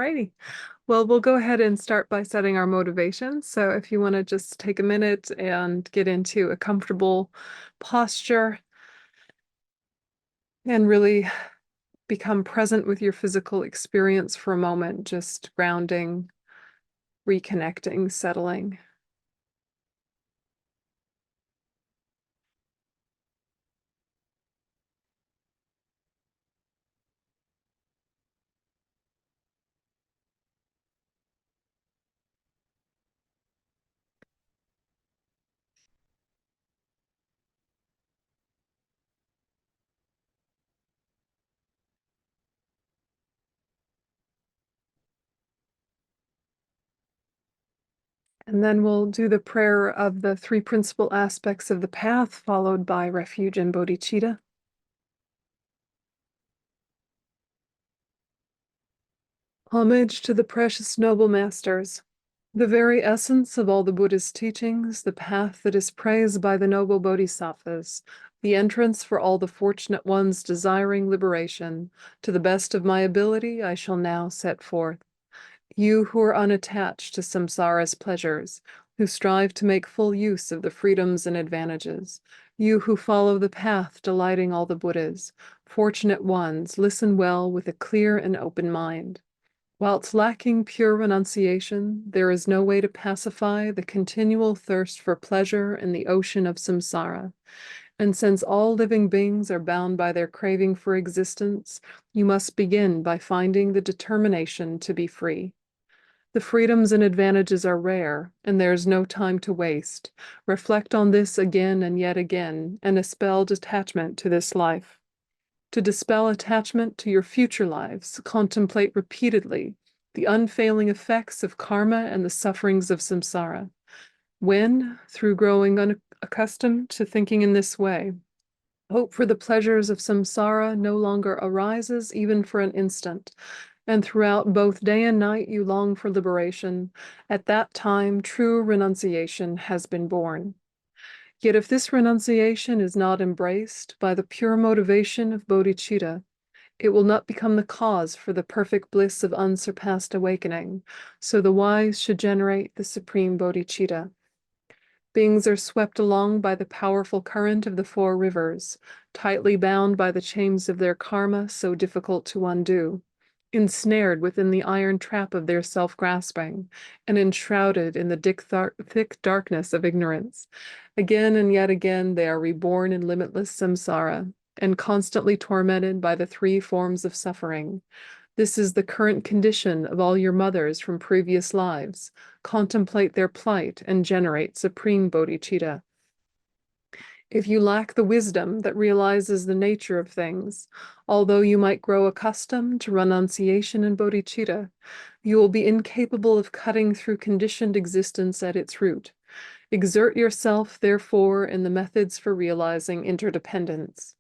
righty. Well, we'll go ahead and start by setting our motivation. So if you want to just take a minute and get into a comfortable posture and really become present with your physical experience for a moment, just grounding, reconnecting, settling. And then we'll do the prayer of the three principal aspects of the path, followed by refuge and bodhicitta. Homage to the precious noble masters, the very essence of all the Buddha's teachings, the path that is praised by the noble bodhisattvas, the entrance for all the fortunate ones desiring liberation. To the best of my ability, I shall now set forth. You who are unattached to samsara's pleasures, who strive to make full use of the freedoms and advantages, you who follow the path delighting all the Buddhas, fortunate ones, listen well with a clear and open mind. Whilst lacking pure renunciation, there is no way to pacify the continual thirst for pleasure in the ocean of samsara. And since all living beings are bound by their craving for existence, you must begin by finding the determination to be free. The freedoms and advantages are rare, and there is no time to waste. Reflect on this again and yet again, and expel detachment to this life. To dispel attachment to your future lives, contemplate repeatedly the unfailing effects of karma and the sufferings of samsara. When, through growing unaccustomed to thinking in this way, hope for the pleasures of samsara no longer arises even for an instant, and throughout both day and night you long for liberation, at that time true renunciation has been born. Yet if this renunciation is not embraced by the pure motivation of bodhicitta, it will not become the cause for the perfect bliss of unsurpassed awakening, so the wise should generate the supreme bodhicitta. Beings are swept along by the powerful current of the four rivers, tightly bound by the chains of their karma so difficult to undo, ensnared within the iron trap of their self-grasping, and enshrouded in the thick darkness of ignorance. Again and yet again they are reborn in limitless samsara, and constantly tormented by the three forms of suffering. This is the current condition of all your mothers from previous lives. Contemplate their plight and generate supreme bodhicitta. If you lack the wisdom that realizes the nature of things, although you might grow accustomed to renunciation and bodhicitta, you will be incapable of cutting through conditioned existence at its root. Exert yourself, therefore, in the methods for realizing interdependence.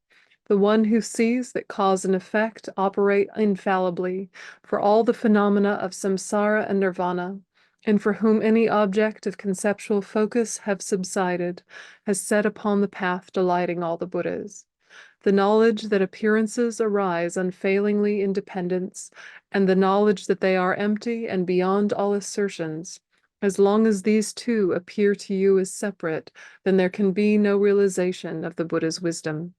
The one who sees that cause and effect operate infallibly for all the phenomena of samsara and nirvana, and for whom any object of conceptual focus have subsided, has set upon the path delighting all the Buddhas. The knowledge that appearances arise unfailingly in dependence, and the knowledge that they are empty and beyond all assertions, as long as these two appear to you as separate, then there can be no realization of the Buddha's wisdom.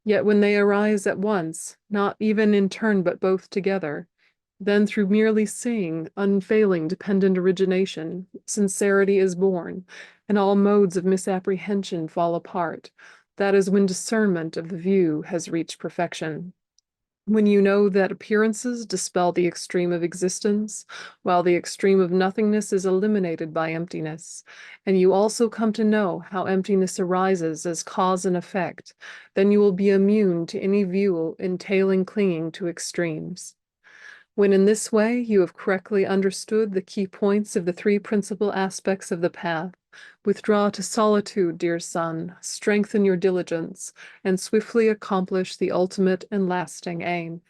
Yet when they arise at once, not even in turn but both together, then through merely seeing unfailing dependent origination, sincerity is born, and all modes of misapprehension fall apart. That is when discernment of the view has reached perfection. When you know that appearances dispel the extreme of existence, while the extreme of nothingness is eliminated by emptiness, and you also come to know how emptiness arises as cause and effect, then you will be immune to any view entailing clinging to extremes. When in this way you have correctly understood the key points of the three principal aspects of the path, withdraw to solitude, dear son, strengthen your diligence, and swiftly accomplish the ultimate and lasting aim.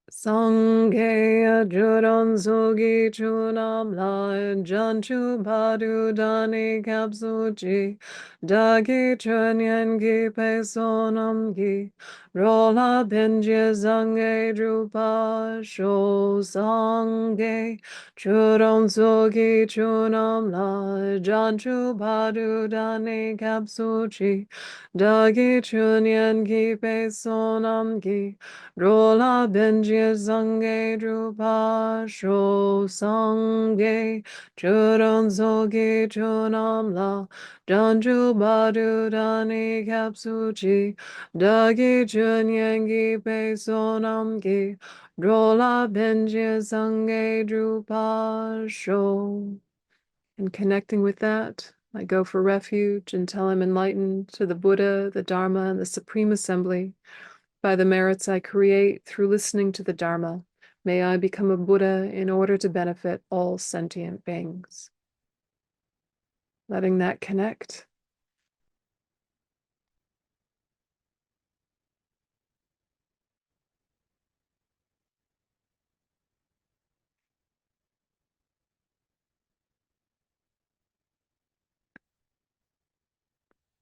Sangye Juron Sugi Chunam La Janchu Badu Dani Kapsuji Dagi Chunyan Gi Pe Sonam Gi Rola Benje Zange Drupa Sho Sangye Juron Sugi Chunam La Janchu Badu Dani Kapsuji Dagi Chunyan Gi Pe Sonam Gi Rola Benji Zange Drupa Sho Sange Churon Zogi Chunam La Danju Badu Dani Kapsuchi Dagi Chun Yangi Pe Sonam Gi Rola Benji Zange Drupa Sho. And connecting with that, I go for refuge until I'm enlightened to the Buddha, the Dharma, and the Supreme Assembly. By the merits I create through listening to the Dharma, may I become a Buddha in order to benefit all sentient beings. Letting that connect.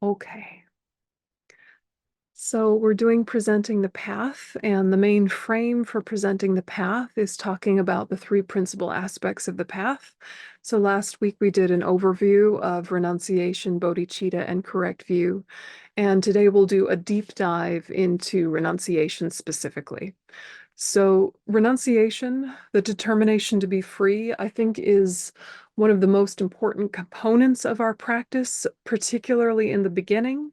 Okay. So we're doing presenting the path, and the main frame for presenting the path is talking about the three principal aspects of the path. So last week we did an overview of renunciation, bodhicitta, and correct view. And today we'll do a deep dive into renunciation specifically. So renunciation, the determination to be free, I think is one of the most important components of our practice, particularly in the beginning.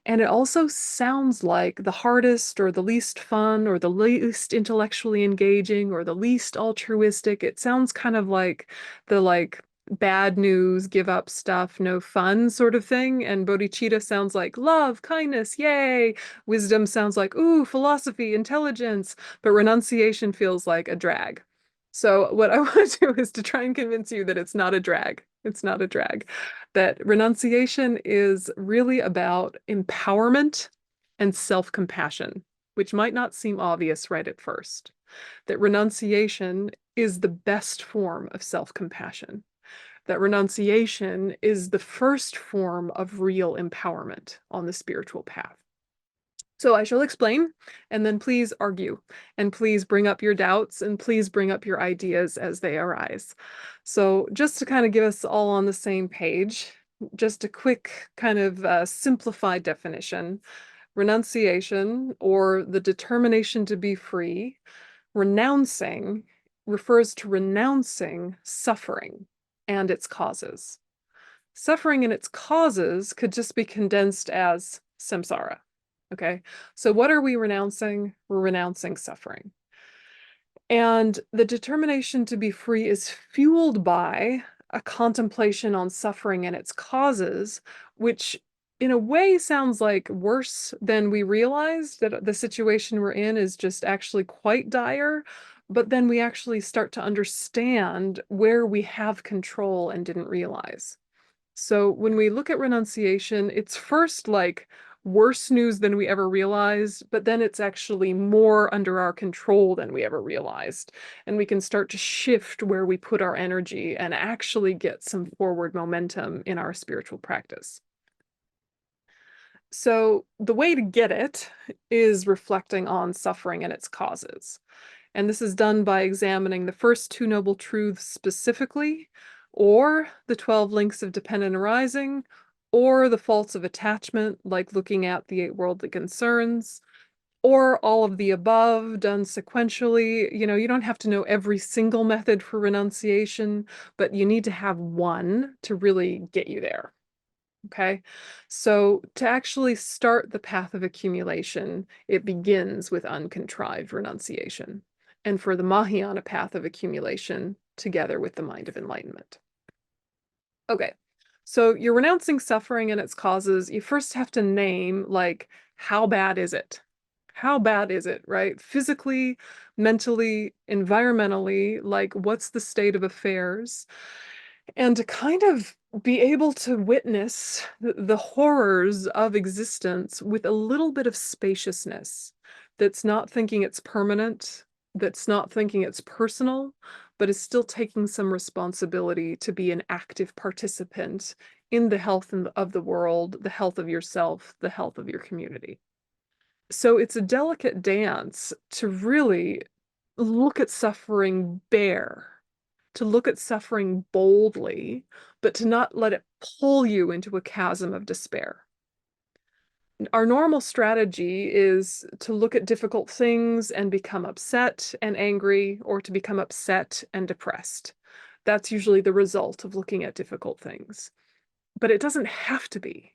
And it also sounds like the hardest or the least fun or the least intellectually engaging or the least altruistic. It sounds kind of like the bad news, give up stuff, no fun sort of thing. And bodhicitta sounds like love, kindness, yay. Wisdom sounds like, ooh, philosophy, intelligence. But renunciation feels like a drag. So what I want to do is to try and convince you that it's not a drag. It's not a drag. That renunciation is really about empowerment and self-compassion, which might not seem obvious right at first. That renunciation is the best form of self-compassion. That renunciation is the first form of real empowerment on the spiritual path. So I shall explain, and then please argue, and please bring up your doubts, and please bring up your ideas as they arise. So just to kind of get us all on the same page, just a quick kind of simplified definition. Renunciation, or the determination to be free, renouncing refers to renouncing suffering and its causes. Suffering and its causes could just be condensed as samsara. Okay, so what are we renouncing? We're renouncing suffering. And the determination to be free is fueled by a contemplation on suffering and its causes, which in a way sounds like worse than we realized, that the situation we're in is just actually quite dire. But then we actually start to understand where we have control and didn't realize. So when we look at renunciation, it's first like worse news than we ever realized, but then it's actually more under our control than we ever realized. And we can start to shift where we put our energy and actually get some forward momentum in our spiritual practice. So the way to get it is reflecting on suffering and its causes. And this is done by examining the first two noble truths specifically, or the 12 links of dependent arising, or the faults of attachment, like looking at the 8 worldly concerns, or all of the above done sequentially. You know, you don't have to know every single method for renunciation, but you need to have one to really get you there. Okay, so to actually start the path of accumulation, it begins with uncontrived renunciation. And for the Mahayana path of accumulation, together with the mind of enlightenment. Okay, so you're renouncing suffering and its causes. You first have to name, like, how bad is it? How bad is it, right? Physically, mentally, environmentally, like, what's the state of affairs? And to kind of be able to witness the horrors of existence with a little bit of spaciousness, that's not thinking it's permanent, that's not thinking it's personal, but is still taking some responsibility to be an active participant in the health of the world, the health of yourself, the health of your community. So it's a delicate dance to really look at suffering bare, to look at suffering boldly, but to not let it pull you into a chasm of despair. Our normal strategy is to look at difficult things and become upset and angry, or to become upset and depressed. That's usually the result of looking at difficult things. But it doesn't have to be,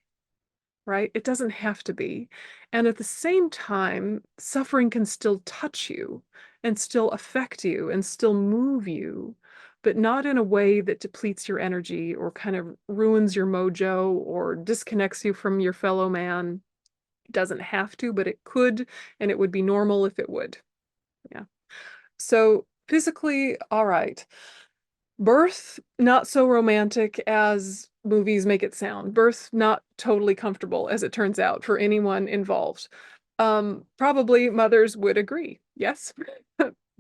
right? It doesn't have to be. And at the same time, suffering can still touch you and still affect you and still move you, but not in a way that depletes your energy or kind of ruins your mojo or disconnects you from your fellow man. It doesn't have to, but it could, and it would be normal if it would. Yeah. So physically, all right. Birth, not so romantic as movies make it sound. Birth, not totally comfortable, as it turns out, for anyone involved. Probably mothers would agree. Yes.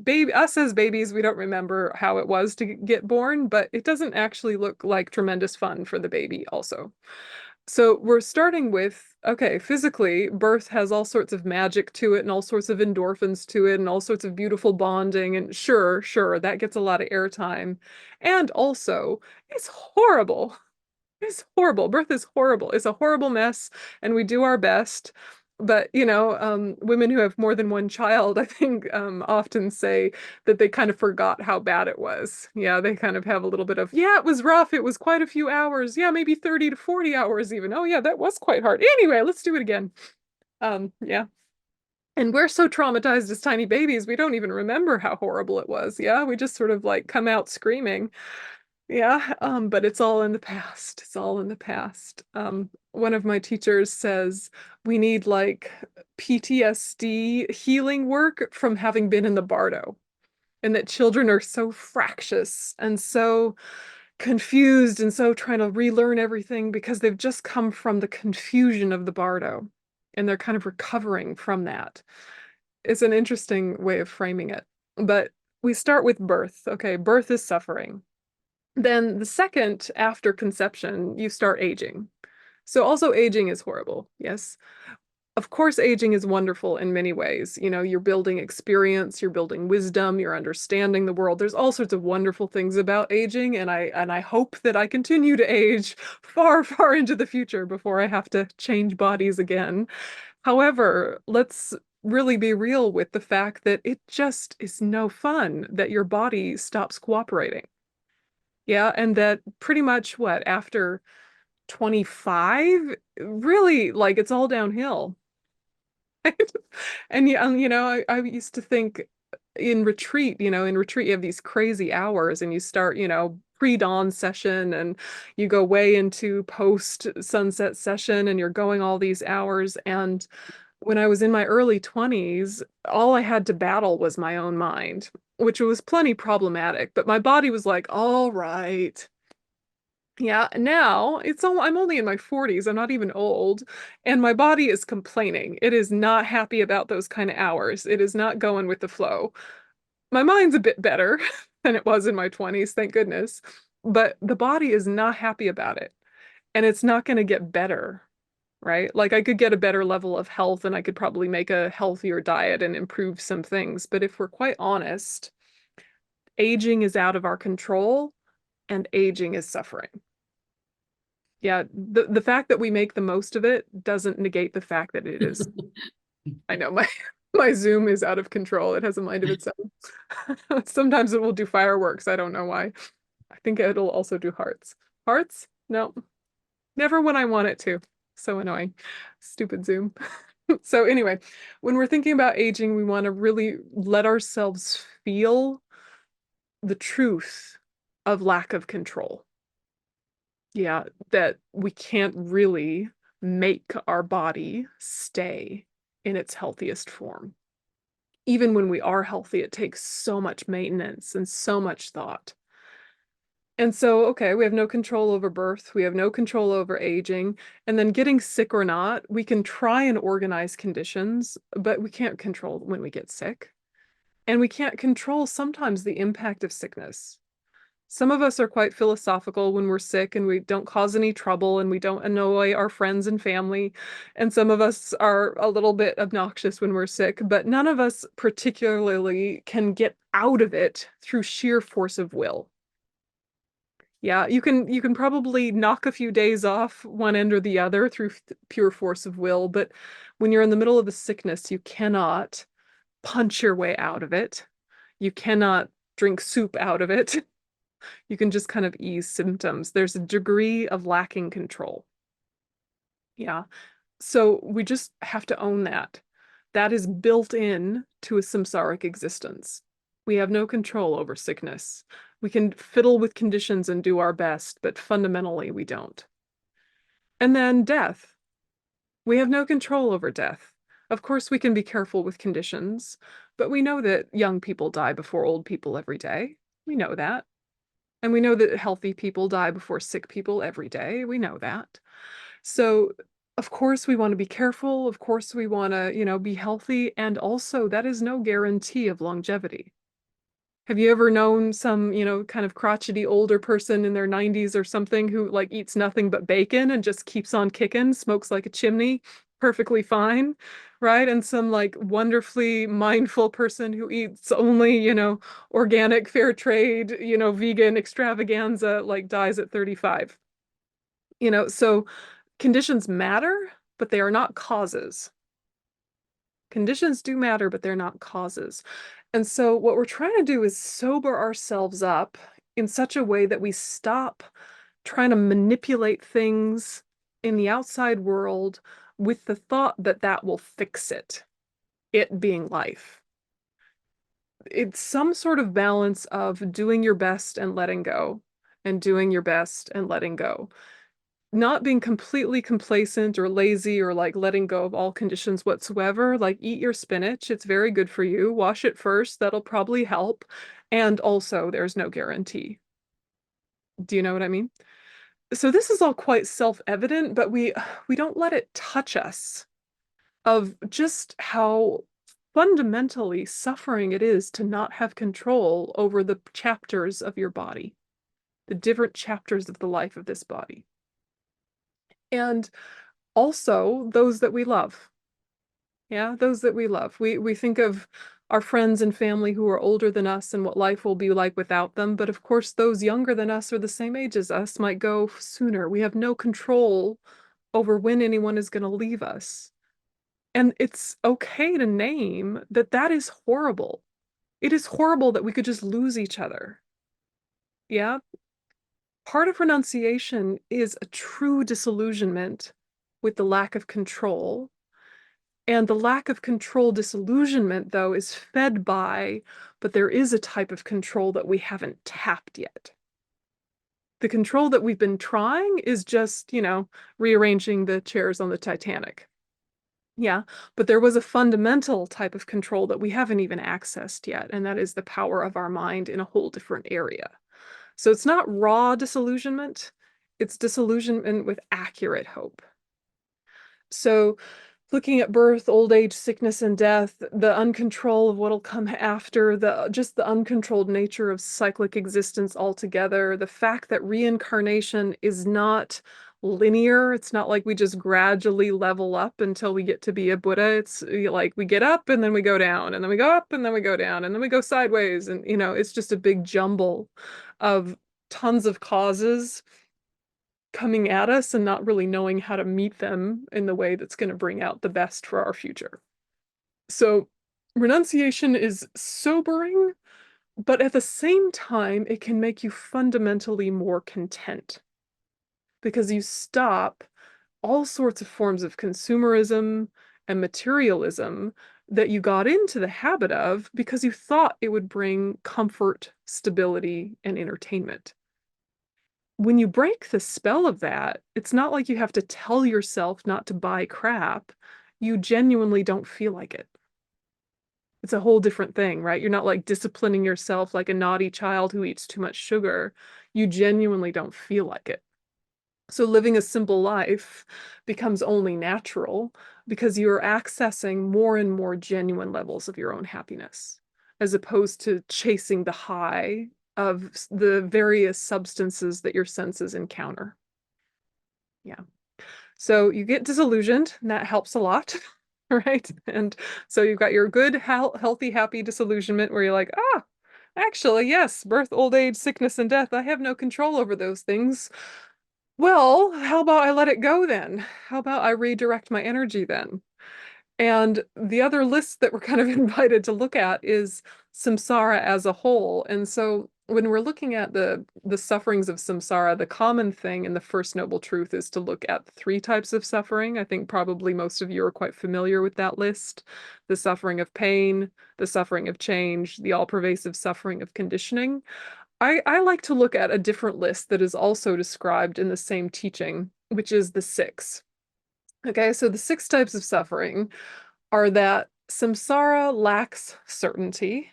Baby, us as babies, we don't remember how it was to get born, but it doesn't actually look like tremendous fun for the baby also. So we're starting with, okay, physically, birth has all sorts of magic to it and all sorts of endorphins to it and all sorts of beautiful bonding. And sure, that gets a lot of airtime. And also, it's horrible. It's horrible. Birth is horrible. It's a horrible mess, and we do our best. But, women who have more than one child, I think, often say that they kind of forgot how bad it was. Yeah, they kind of have a little bit of, yeah, it was rough. It was quite a few hours. Yeah, maybe 30 to 40 hours even. Oh, yeah, that was quite hard. Anyway, let's do it again. Yeah. And we're so traumatized as tiny babies, we don't even remember how horrible it was. Yeah, we just sort of like come out screaming. Yeah, but it's all in the past. It's all in the past. One of my teachers says we need like PTSD healing work from having been in the bardo, and that children are so fractious and so confused and so trying to relearn everything because they've just come from the confusion of the bardo, and they're kind of recovering from that. It's an interesting way of framing it. But we start with birth. Okay, birth is suffering. Then the second after conception, you start aging. So also aging is horrible. Yes. Of course, aging is wonderful in many ways. You're building experience, you're building wisdom, you're understanding the world. There's all sorts of wonderful things about aging, and I hope that I continue to age far, far into the future before I have to change bodies again. However, let's really be real with the fact that it just is no fun that your body stops cooperating. Yeah, and that pretty much what, after 25, really, like it's all downhill. And yeah, I used to think in retreat you have these crazy hours and you start, pre-dawn session and you go way into post sunset session and you're going all these hours. And when I was in my early 20s, all I had to battle was my own mind, which was plenty problematic, but my body was like, all right. Yeah, now I'm only in my 40s. I'm not even old, and my body is complaining. It is not happy about those kind of hours. It is not going with the flow. My mind's a bit better than it was in my 20s, thank goodness. But the body is not happy about it, and it's not going to get better, right? Like I could get a better level of health and I could probably make a healthier diet and improve some things, but if we're quite honest, aging is out of our control and aging is suffering. Yeah, the fact that we make the most of it doesn't negate the fact that it is. I know my my Zoom is out of control. It has a mind of its own. Sometimes it will do fireworks. I don't know why. I think it'll also do hearts. Hearts? No, never when I want it to. So annoying. Stupid Zoom. So anyway, when we're thinking about aging, we want to really let ourselves feel the truth of lack of control. Yeah, that we can't really make our body stay in its healthiest form. Even when we are healthy, it takes so much maintenance and so much thought. And so, okay, we have no control over birth, we have no control over aging, and then getting sick or not, we can try and organize conditions, but we can't control when we get sick. And we can't control sometimes the impact of sickness. Some of us are quite philosophical when we're sick and we don't cause any trouble and we don't annoy our friends and family. And some of us are a little bit obnoxious when we're sick, but none of us particularly can get out of it through sheer force of will. Yeah, you can probably knock a few days off one end or the other through pure force of will, but when you're in the middle of a sickness, you cannot punch your way out of it. You cannot drink soup out of it. You can just kind of ease symptoms. There's a degree of lacking control. Yeah. So we just have to own that. That is built in to a samsaric existence. We have no control over sickness. We can fiddle with conditions and do our best, but fundamentally we don't. And then death. We have no control over death. Of course, we can be careful with conditions, but we know that young people die before old people every day. We know that. And we know that healthy people die before sick people every day. We know that. So, of course, we want to be careful. Of course, we want to, be healthy. And also, that is no guarantee of longevity. Have you ever known some, kind of crotchety older person in their 90s or something who like eats nothing but bacon and just keeps on kicking, smokes like a chimney, perfectly fine, right? And some like wonderfully mindful person who eats only, organic, fair trade, vegan extravaganza, like dies at 35. So conditions matter, but they are not causes. Conditions do matter, but they're not causes. And so, what we're trying to do is sober ourselves up in such a way that we stop trying to manipulate things in the outside world with the thought that that will fix it being life. It's some sort of balance of doing your best and letting go, and doing your best and letting go, not being completely complacent or lazy or like letting go of all conditions whatsoever. Like eat your spinach, it's very good for you. Wash it first, that'll probably help. And also, there's no guarantee. Do you know what I mean? So this is all quite self-evident, but we don't let it touch us of just how fundamentally suffering it is to not have control over the chapters of your body, the different chapters of the life of this body. And also those that we love. Yeah, those that we love. We think of our friends and family who are older than us and what life will be like without them. But of course, those younger than us or the same age as us might go sooner. We have no control over when anyone is going to leave us. And it's okay to name that that is horrible. It is horrible that we could just lose each other. Yeah. Part of renunciation is a true disillusionment with the lack of control. And the lack of control disillusionment, though, is fed by, but there is a type of control that we haven't tapped yet. The control that we've been trying is just, rearranging the chairs on the Titanic. Yeah, but there was a fundamental type of control that we haven't even accessed yet, and that is the power of our mind in a whole different area. So it's not raw disillusionment, it's disillusionment with accurate hope. So looking at birth, old age, sickness, and death, the uncontrol of what'll come after, the uncontrolled nature of cyclic existence altogether, the fact that reincarnation is not linear. It's not like we just gradually level up until we get to be a Buddha. It's like we get up and then we go down, and then we go up and then we go down, and then we go sideways. And, it's just a big jumble of tons of causes coming at us and not really knowing how to meet them in the way that's going to bring out the best for our future. So, renunciation is sobering, but at the same time, it can make you fundamentally more content because you stop all sorts of forms of consumerism and materialism that you got into the habit of because you thought it would bring comfort, stability, and entertainment. When you break the spell of that, it's not like you have to tell yourself not to buy crap. You genuinely don't feel like it. It's a whole different thing, right? You're not like disciplining yourself like a naughty child who eats too much sugar. You genuinely don't feel like it. So living a simple life becomes only natural because you're accessing more and more genuine levels of your own happiness. as opposed to chasing the high of the various substances that your senses encounter. Yeah. So you get disillusioned, and that helps a lot, right? And so you've got your good, healthy, happy disillusionment where you're like, ah, actually, yes, birth, old age, sickness, and death, I have no control over those things. Well, how about I let it go then? How about I redirect my energy then? And the other list that we're kind of invited to look at is samsara as a whole. And so when we're looking at the sufferings of samsara, the common thing in the First Noble Truth is to look at three types of suffering. I think probably most of you are quite familiar with that list. The suffering of pain, the suffering of change, the all-pervasive suffering of conditioning. I like to look at a different list that is also described in the same teaching, which is the six. Okay, so the six types of suffering are that samsara lacks certainty,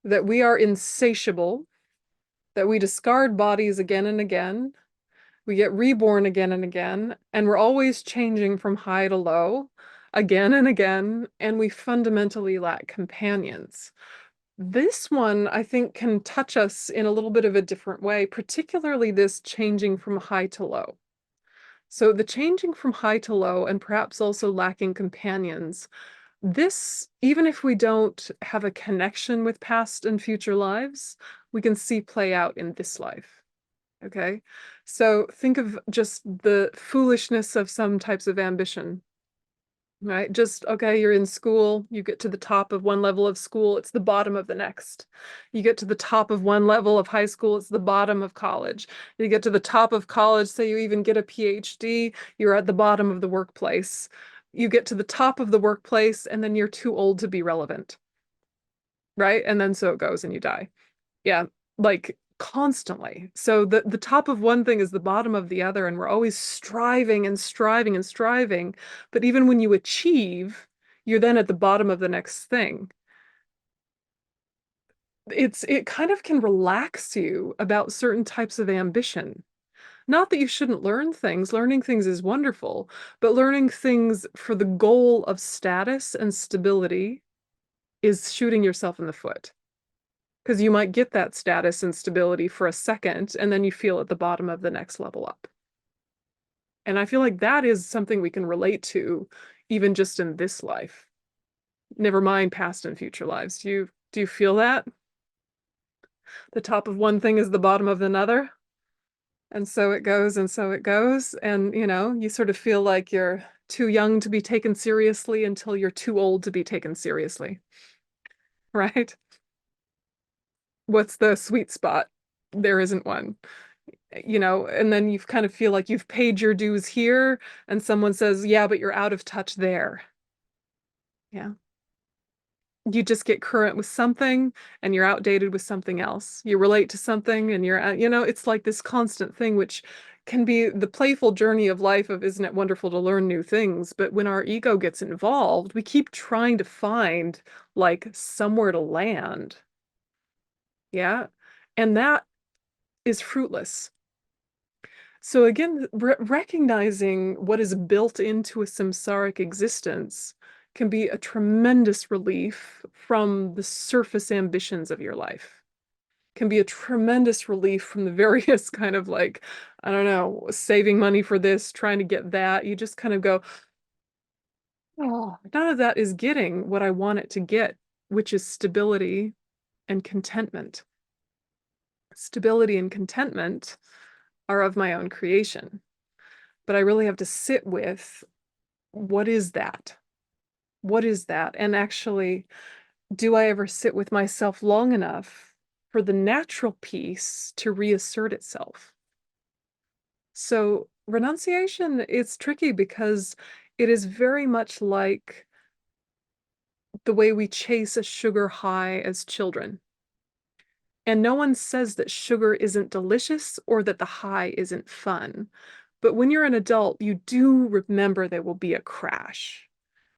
that we are insatiable, that we discard bodies again and again, we get reborn again and again, and we're always changing from high to low again and again, and we fundamentally lack companions. This one, I think, can touch us in a little bit of a different way, particularly this changing from high to low. So the changing from high to low and perhaps also lacking companions, this, even if we don't have a connection with past and future lives, we can see play out in this life. Okay? So think of just the foolishness of some types of ambition, right? Just, okay, you're in school, you get to the top of one level of school, it's the bottom of the next. You get to the top of one level of high school, it's the bottom of college. You get to the top of college, say you even get a PhD, you're at the bottom of the workplace. You get to the top of the workplace, and then you're too old to be relevant, right? And then so it goes and you die. Yeah, like constantly. So the top of one thing is the bottom of the other, and we're always striving and striving and striving. But even when you achieve, you're then at the bottom of the next thing. It kind of can relax you about certain types of ambition. Not that you shouldn't learn things. Learning things is wonderful, but learning things for the goal of status and stability is shooting yourself in the foot. Because you might get that status and stability for a second, and then you feel at the bottom of the next level up. And I feel like that is something we can relate to even just in this life. Never mind past and future lives. Do you feel that? The top of one thing is the bottom of another. And so it goes and so it goes. And you sort of feel like you're too young to be taken seriously until you're too old to be taken seriously. Right? What's the sweet spot? There isn't one. And then you kind of feel like you've paid your dues here, and someone says, yeah, but you're out of touch there. Yeah. You just get current with something and you're outdated with something else. You relate to something and it's like this constant thing, which can be the playful journey of life of, isn't it wonderful to learn new things? But when our ego gets involved, we keep trying to find like somewhere to land. Yeah. And that is fruitless. So again, recognizing what is built into a samsaric existence can be a tremendous relief from the surface ambitions of your life. Can be a tremendous relief from the various kind of like, I don't know, saving money for this, trying to get that. You just kind of go, oh, none of that is getting what I want it to get, which is stability and contentment. Stability and contentment are of my own creation. But I really have to sit with, what is that? What is that? And actually, do I ever sit with myself long enough for the natural peace to reassert itself? So renunciation is tricky because it is very much like the way we chase a sugar high as children. And no one says that sugar isn't delicious or that the high isn't fun. But when you're an adult, you do remember there will be a crash.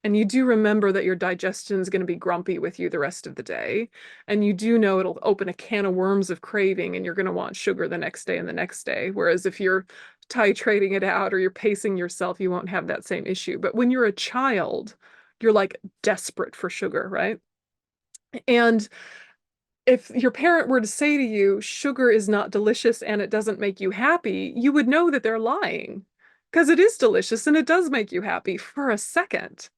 And you do remember that your digestion is going to be grumpy with you the rest of the day. And you do know it'll open a can of worms of craving and you're going to want sugar the next day and the next day. Whereas if you're titrating it out or you're pacing yourself, you won't have that same issue. But when you're a child, you're like desperate for sugar, right? And if your parent were to say to you, sugar is not delicious and it doesn't make you happy, you would know that they're lying because it is delicious and it does make you happy for a second.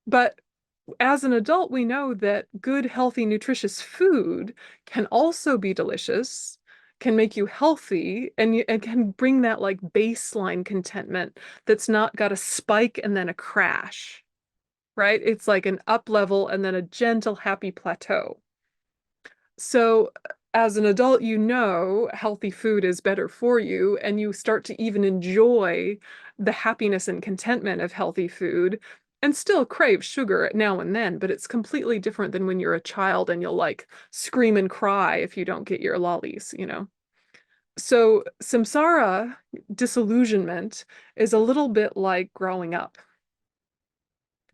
But as an adult, we know that good, healthy, nutritious food can also be delicious, can make you healthy, and can bring that like baseline contentment that's not got a spike and then a crash, right? It's like an up level and then a gentle, happy plateau. So as an adult, you know healthy food is better for you, and you start to even enjoy the happiness and contentment of healthy food and still crave sugar now and then, but it's completely different than when you're a child and you'll like scream and cry if you don't get your lollies, you know? So samsara, disillusionment, is a little bit like growing up.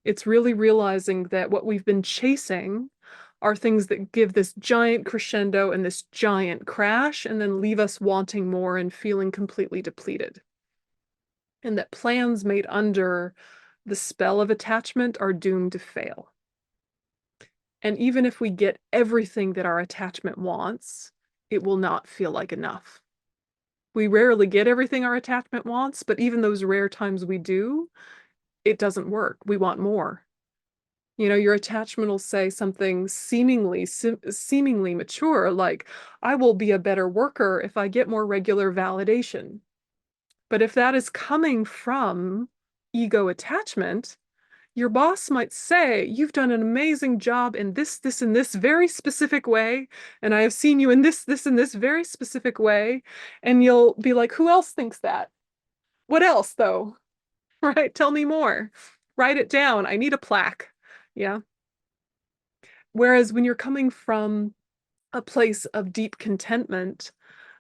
It's really realizing that what we've been chasing are things that give this giant crescendo and this giant crash and then leave us wanting more and feeling completely depleted. And that plans made under the spell of attachment are doomed to fail. And even if we get everything that our attachment wants, it will not feel like enough. We rarely get everything our attachment wants, but even those rare times we do, it doesn't work. We want more. You know, your attachment will say something seemingly mature, like, I will be a better worker if I get more regular validation. But if that is coming from ego attachment, your boss might say, you've done an amazing job in this, and this very specific way, and I have seen you in this, and this very specific way. And you'll be like, who else thinks that? What else, though? Right? Tell me more. Write it down. I need a plaque. Yeah. Whereas when you're coming from a place of deep contentment,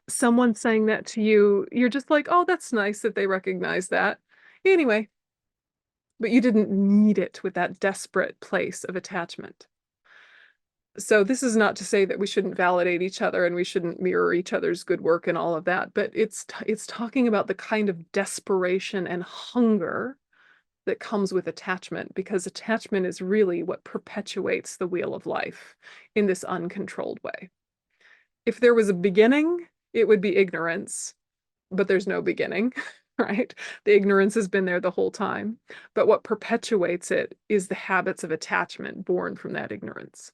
someone saying that to you, you're just like, oh, that's nice that they recognize that. Anyway, but you didn't need it with that desperate place of attachment. So this is not to say that we shouldn't validate each other and we shouldn't mirror each other's good work and all of that, but it's talking about the kind of desperation and hunger that comes with attachment, because attachment is really what perpetuates the wheel of life in this uncontrolled way. If there was a beginning, it would be ignorance, but there's no beginning, right? The ignorance has been there the whole time. But what perpetuates it is the habits of attachment born from that ignorance.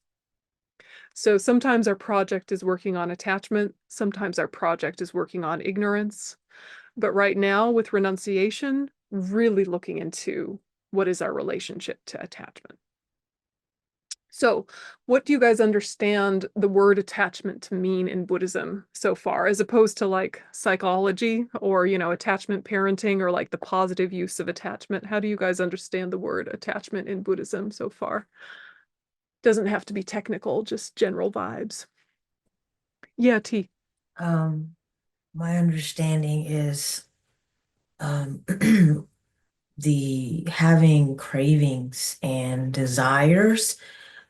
So sometimes our project is working on attachment, sometimes our project is working on ignorance. But right now, with renunciation, really looking into what is our relationship to attachment. So, what do you guys understand the word attachment to mean in Buddhism so far, as opposed to like psychology or, attachment parenting or like the positive use of attachment? How do you guys understand the word attachment in Buddhism so far? Doesn't have to be technical, just general vibes. Yeah, T. Um, my understanding is um, the having cravings and desires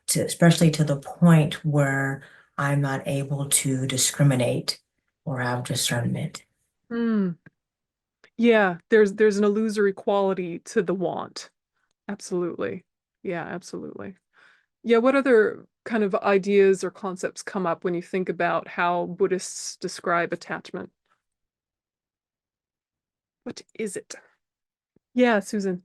to, especially to the point where I'm not able to discriminate or have discernment. Mm. Yeah, there's an illusory quality to the want. Absolutely. Yeah, absolutely. Yeah, what other kind of ideas or concepts come up when you think about how Buddhists describe attachment? What is it? Yeah, Susan.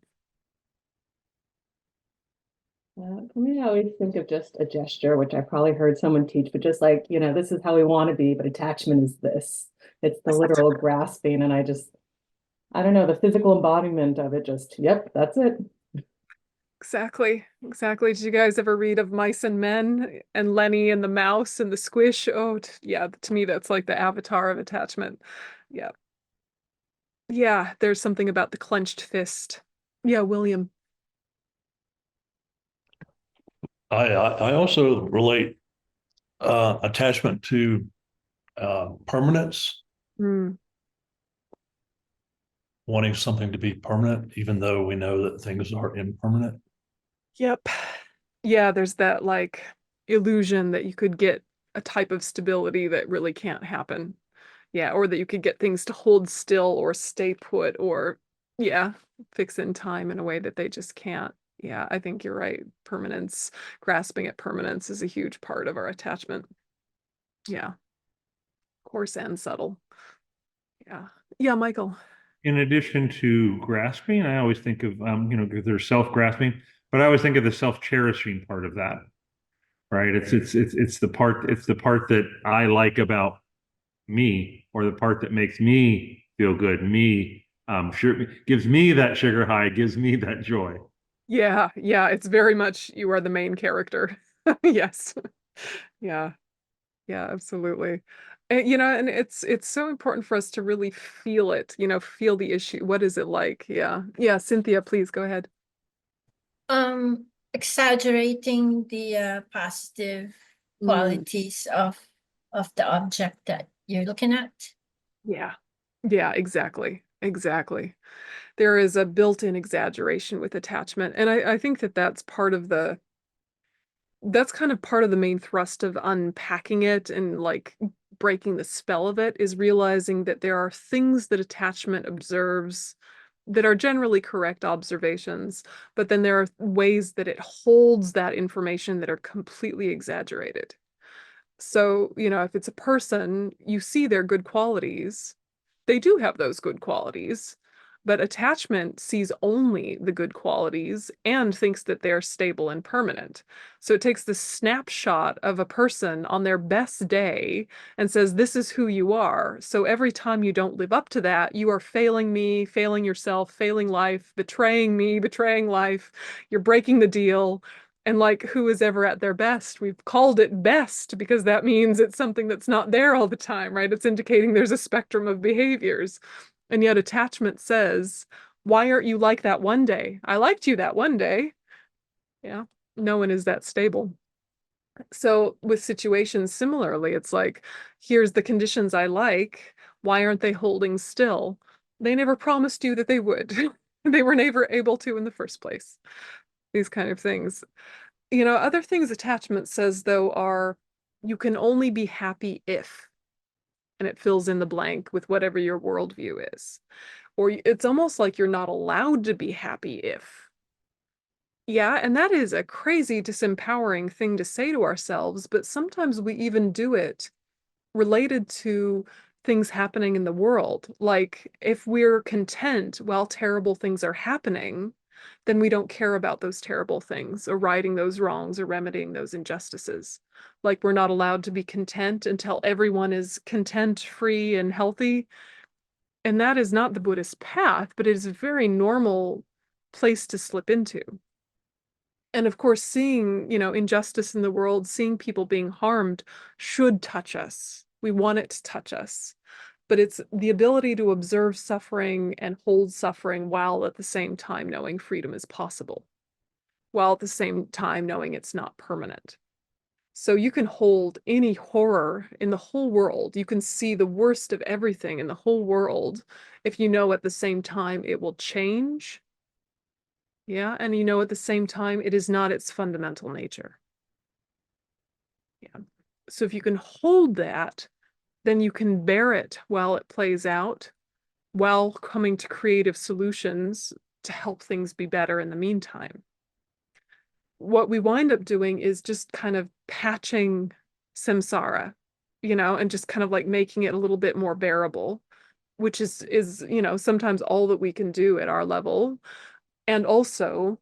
For me, I always think of just a gesture, which I probably heard someone teach, but just like, this is how we want to be, but attachment is this. It's the literal grasping. And I don't know, the physical embodiment of it, just, yep, that's it. Exactly. Exactly. Did you guys ever read of Mice and Men and Lenny and the mouse and the squish? Oh, yeah, to me, that's like the avatar of attachment. Yeah. Yeah, there's something about the clenched fist. Yeah, William. I also relate attachment to permanence, Mm. wanting something to be permanent, even though we know that things are impermanent. Yep. Yeah, there's that like illusion that you could get a type of stability that really can't happen. Yeah, or that you could get things to hold still or stay put or, yeah, fix in time in a way that they just can't. Yeah, I think you're right. Permanence, grasping at permanence is a huge part of our attachment. Yeah, coarse and subtle. Yeah. Yeah, Michael. In addition to grasping, I always think of, there's self-grasping, but I always think of the self-cherishing part of that, right? It's the part that I like about me, or the part that makes me feel good, sure, gives me that sugar high, gives me that joy. Yeah, yeah, it's very much you are the main character. Yes. Yeah. Yeah, absolutely. And, and it's so important for us to really feel it, feel the issue. What is it like? Yeah. Yeah, Cynthia, please go ahead. Exaggerating the positive qualities of the object that you're looking at. Yeah. Yeah, exactly. Exactly. There is a built-in exaggeration with attachment. And I think that that's kind of part of the main thrust of unpacking it and like breaking the spell of it, is realizing that there are things that attachment observes that are generally correct observations, but then there are ways that it holds that information that are completely exaggerated. So, if it's a person, you see their good qualities. They do have those good qualities, but attachment sees only the good qualities and thinks that they're stable and permanent. So it takes this snapshot of a person on their best day and says, this is who you are. So every time you don't live up to that, you are failing me, failing yourself, failing life, betraying me, betraying life. You're breaking the deal. And like, who is ever at their best? We've called it best because that means it's something that's not there all the time, right? It's indicating there's a spectrum of behaviors. And yet attachment says, why aren't you like that one day? I liked you that one day. Yeah, no one is that stable. So with situations similarly, it's like, here's the conditions I like. Why aren't they holding still? They never promised you that they would. They were never able to in the first place. These kind of things. Other things attachment says, though, are you can only be happy if, and it fills in the blank with whatever your worldview is. Or it's almost like you're not allowed to be happy if. Yeah, and that is a crazy, disempowering thing to say to ourselves, but sometimes we even do it related to things happening in the world. Like if we're content while terrible things are happening, then we don't care about those terrible things or righting those wrongs or remedying those injustices. Like we're not allowed to be content until everyone is content, free, and healthy. And that is not the Buddhist path, but it is a very normal place to slip into. And of course, seeing, injustice in the world, seeing people being harmed should touch us. We want it to touch us. But it's the ability to observe suffering and hold suffering while at the same time knowing freedom is possible, while at the same time knowing it's not permanent. So you can hold any horror in the whole world. You can see the worst of everything in the whole world if you know at the same time it will change. Yeah, and at the same time it is not its fundamental nature. Yeah. So if you can hold that, then you can bear it while it plays out, while coming to creative solutions to help things be better in the meantime. What we wind up doing is just kind of patching samsara, and just kind of like making it a little bit more bearable, which is sometimes all that we can do at our level. And also,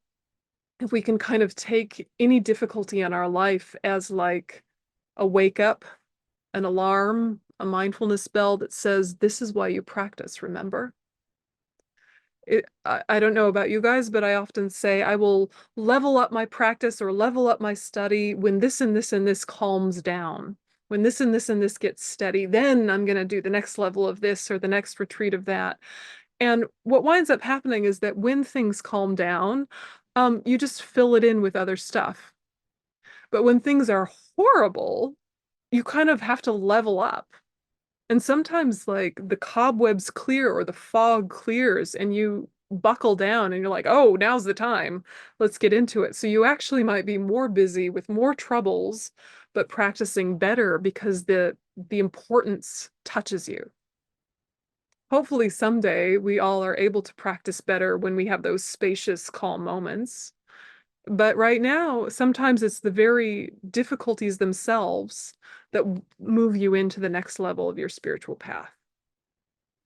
if we can kind of take any difficulty in our life as like a wake up, an alarm, a mindfulness bell that says, this is why you practice, remember? I don't know about you guys, but I often say I will level up my practice or level up my study when this and this and this calms down. When this and this and this gets steady, then I'm going to do the next level of this or the next retreat of that. And what winds up happening is that when things calm down, you just fill it in with other stuff. But when things are horrible, you kind of have to level up. And sometimes like the cobwebs clear or the fog clears and you buckle down and you're like, oh, now's the time. Let's get into it. So you actually might be more busy with more troubles, but practicing better because the importance touches you. Hopefully someday we all are able to practice better when we have those spacious, calm moments. But right now, sometimes it's the very difficulties themselves that move you into the next level of your spiritual path.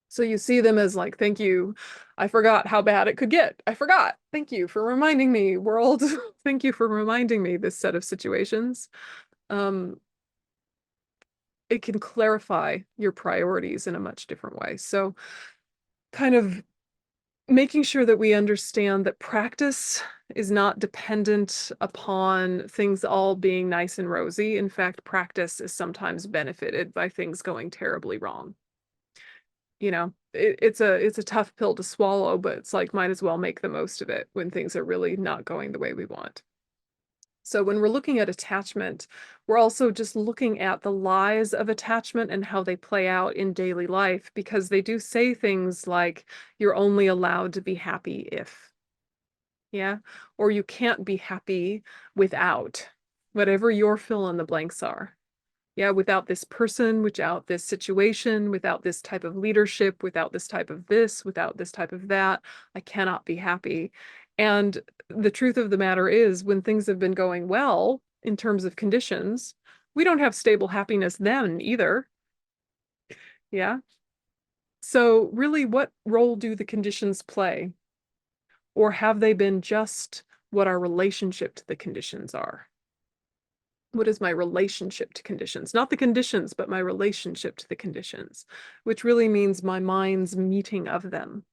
So you see them as like, thank you. I forgot how bad it could get. I forgot. Thank you for reminding me, world. Thank you for reminding me this set of situations. It can clarify your priorities in a much different way. So kind of making sure that we understand that practice is not dependent upon things all being nice and rosy. In fact, practice is sometimes benefited by things going terribly wrong. You know, it's a tough pill to swallow, but it's like might as well make the most of it when things are really not going the way we want. So when we're looking at attachment, we're also just looking at the lies of attachment and how they play out in daily life, because they do say things like you're only allowed to be happy if, yeah, or you can't be happy without whatever your fill in the blanks are. Yeah, without this person, without this situation, without this type of leadership, without this type of this, without this type of that, I cannot be happy. And the truth of the matter is, when things have been going well in terms of conditions, we don't have stable happiness then either. Yeah. So really, what role do the conditions play? Or have they been just what our relationship to the conditions are? What is my relationship to conditions? Not the conditions, but my relationship to the conditions, which really means my mind's meeting of them.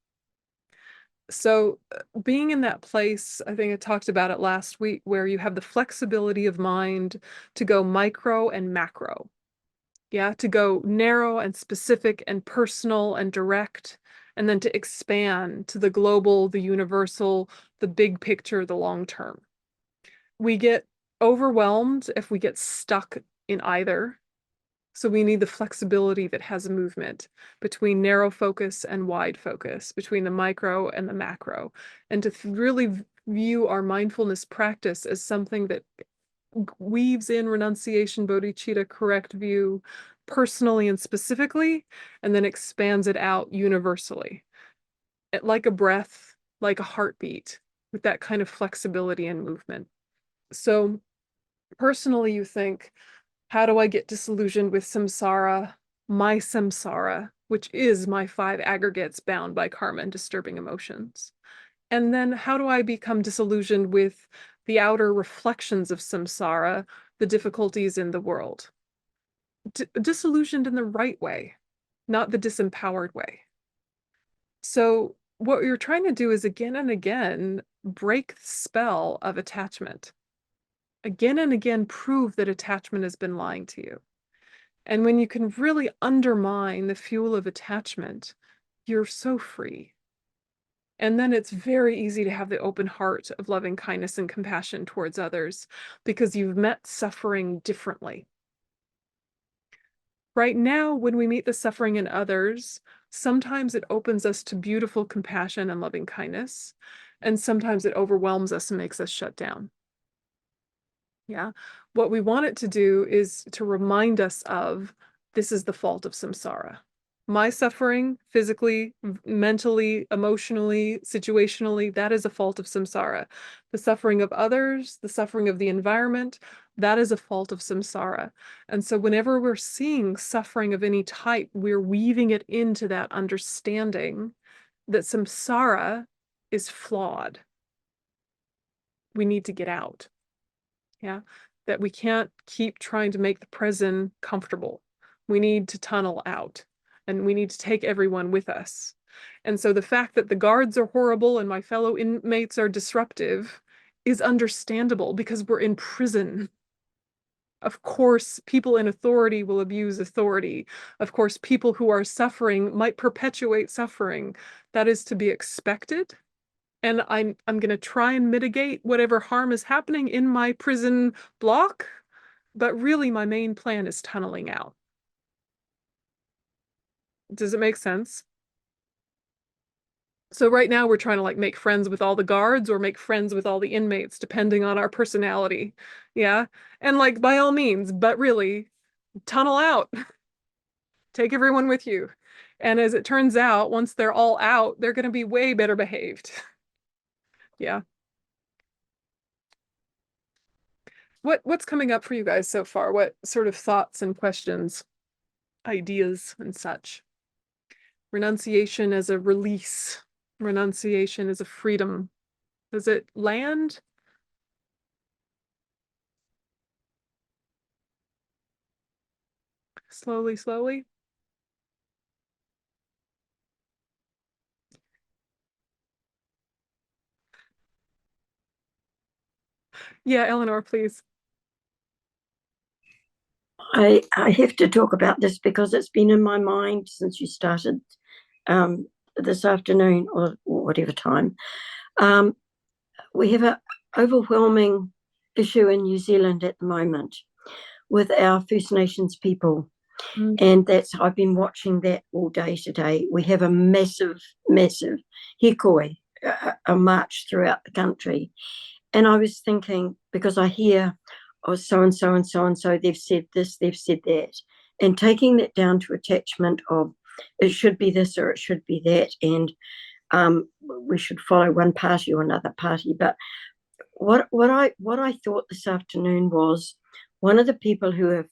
So being in that place, I think I talked about it last week, where you have the flexibility of mind to go micro and macro. Yeah, to go narrow and specific and personal and direct, and then to expand to the global, the universal, the big picture, the long term. We get overwhelmed if we get stuck in either. So we need the flexibility that has a movement between narrow focus and wide focus, between the micro and the macro, and to really view our mindfulness practice as something that weaves in renunciation, bodhicitta, correct view, personally and specifically, and then expands it out universally. Like a breath, like a heartbeat, with that kind of flexibility and movement. So personally, you think, how do I get disillusioned with samsara, my samsara, which is my 5 aggregates bound by karma and disturbing emotions? And then how do I become disillusioned with the outer reflections of samsara, the difficulties in the world? Disillusioned in the right way, not the disempowered way. So what you're trying to do is again and again break the spell of attachment. Again and again prove that attachment has been lying to you. And when you can really undermine the fuel of attachment, you're so free. And then it's very easy to have the open heart of loving kindness and compassion towards others, because you've met suffering differently. Right now, when we meet the suffering in others, sometimes it opens us to beautiful compassion and loving kindness, and sometimes it overwhelms us and makes us shut down. Yeah. What we want it to do is to remind us of, this is the fault of samsara. My suffering, physically, mentally, emotionally, situationally, that is a fault of samsara. The suffering of others, the suffering of the environment, that is a fault of samsara. And so whenever we're seeing suffering of any type, we're weaving it into that understanding that samsara is flawed. We need to get out. Yeah, that we can't keep trying to make the present comfortable. We need to tunnel out, and we need to take everyone with us. And so the fact that the guards are horrible and my fellow inmates are disruptive is understandable, because we're in prison. Of course, people in authority will abuse authority. Of course, people who are suffering might perpetuate suffering. That is to be expected. And I'm going to try and mitigate whatever harm is happening in my prison block, but really my main plan is tunneling out. Does it make sense? So right now we're trying to like make friends with all the guards or make friends with all the inmates, depending on our personality. Yeah. And like, by all means, but really tunnel out, take everyone with you. And as it turns out, once they're all out, they're going to be way better behaved. Yeah. what's coming up for you guys so far? What sort of thoughts and questions, ideas and such? Renunciation as a release, renunciation as a freedom. Does it land? Slowly, slowly. Yeah, Eleanor, please. I have to talk about this because it's been in my mind since you started this afternoon or whatever time. We have an overwhelming issue in New Zealand at the moment with our First Nations people. And I've been watching that all day today. We have a massive hikoi, a march throughout the country. And I was thinking, because I hear, oh, so and so and so and so, they've said this, they've said that, and taking that down to attachment of it should be this or it should be that, and we should follow one party or another party. But what I thought this afternoon was one of the people who have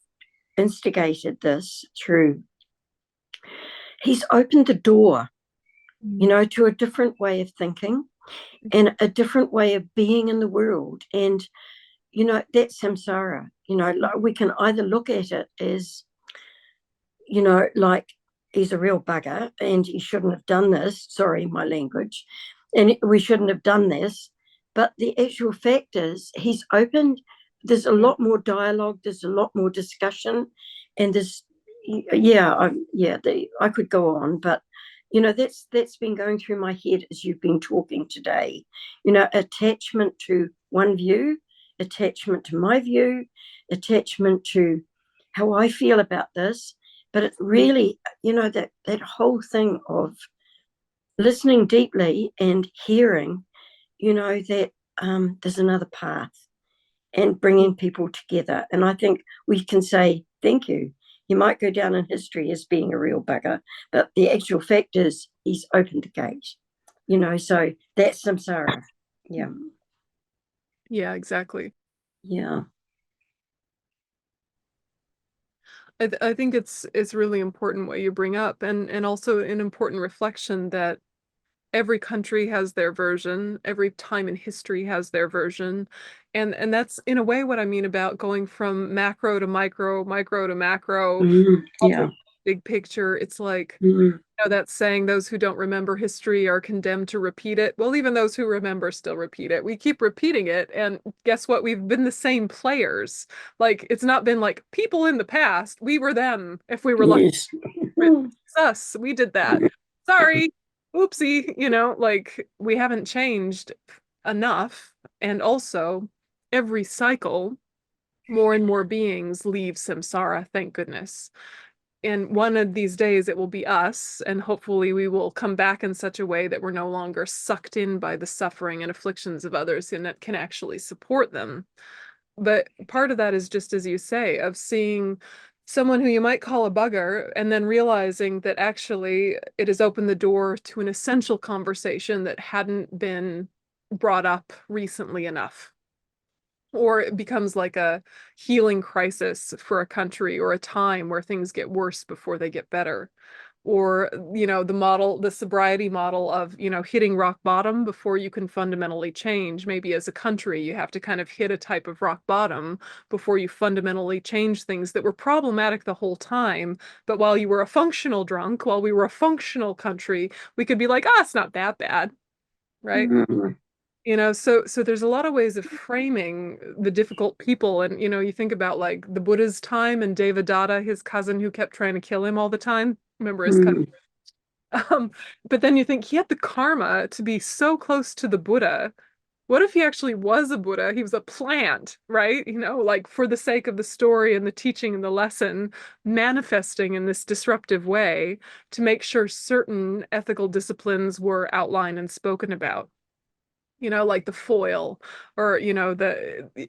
instigated this through, he's opened the door, to a different way of thinking and a different way of being in the world. And that's samsara. Like we can either look at it as, like he's a real bugger and he shouldn't have done this. Sorry, my language. And we shouldn't have done this. But the actual fact is he's opened, there's a lot more dialogue, there's a lot more discussion, and there's, I could go on, but that's been going through my head as you've been talking today. Attachment to one view, attachment to my view, attachment to how I feel about this. But it really, that whole thing of listening deeply and hearing, that there's another path, and bringing people together. And I think we can say, thank you. He might go down in history as being a real bugger, but the actual fact is he's opened the gate, so that's samsara. Yeah. Yeah, exactly. Yeah. I think it's really important what you bring up, and also an important reflection that every country has their version, every time in history has their version. And that's in a way what I mean about going from macro to micro, micro to macro, Yeah. big picture. It's like, Mm. that saying, those who don't remember history are condemned to repeat it. Well, even those who remember still repeat it. We keep repeating it, and guess what? We've been the same players. Like, it's not been like people in the past. We were them. If we were lucky, Yes. it's us. We did that. Sorry. Oopsie. Like we haven't changed enough. And also, every cycle, more and more beings leave samsara, thank goodness. And one of these days it will be us, and hopefully we will come back in such a way that we're no longer sucked in by the suffering and afflictions of others and that can actually support them. But part of that is just as you say, of seeing someone who you might call a bugger and then realizing that actually it has opened the door to an essential conversation that hadn't been brought up recently enough. Or it becomes like a healing crisis for a country or a time where things get worse before they get better. Or, the sobriety model of, hitting rock bottom before you can fundamentally change. Maybe as a country, you have to kind of hit a type of rock bottom before you fundamentally change things that were problematic the whole time. But while you were a functional drunk, while we were a functional country, we could be like, it's not that bad, right? Mm. So there's a lot of ways of framing the difficult people. And, you think about like the Buddha's time and Devadatta, his cousin who kept trying to kill him all the time. Remember his cousin? But then you think he had the karma to be so close to the Buddha. What if he actually was a Buddha? He was a plant, right? Like for the sake of the story and the teaching and the lesson, manifesting in this disruptive way to make sure certain ethical disciplines were outlined and spoken about. Like the foil, or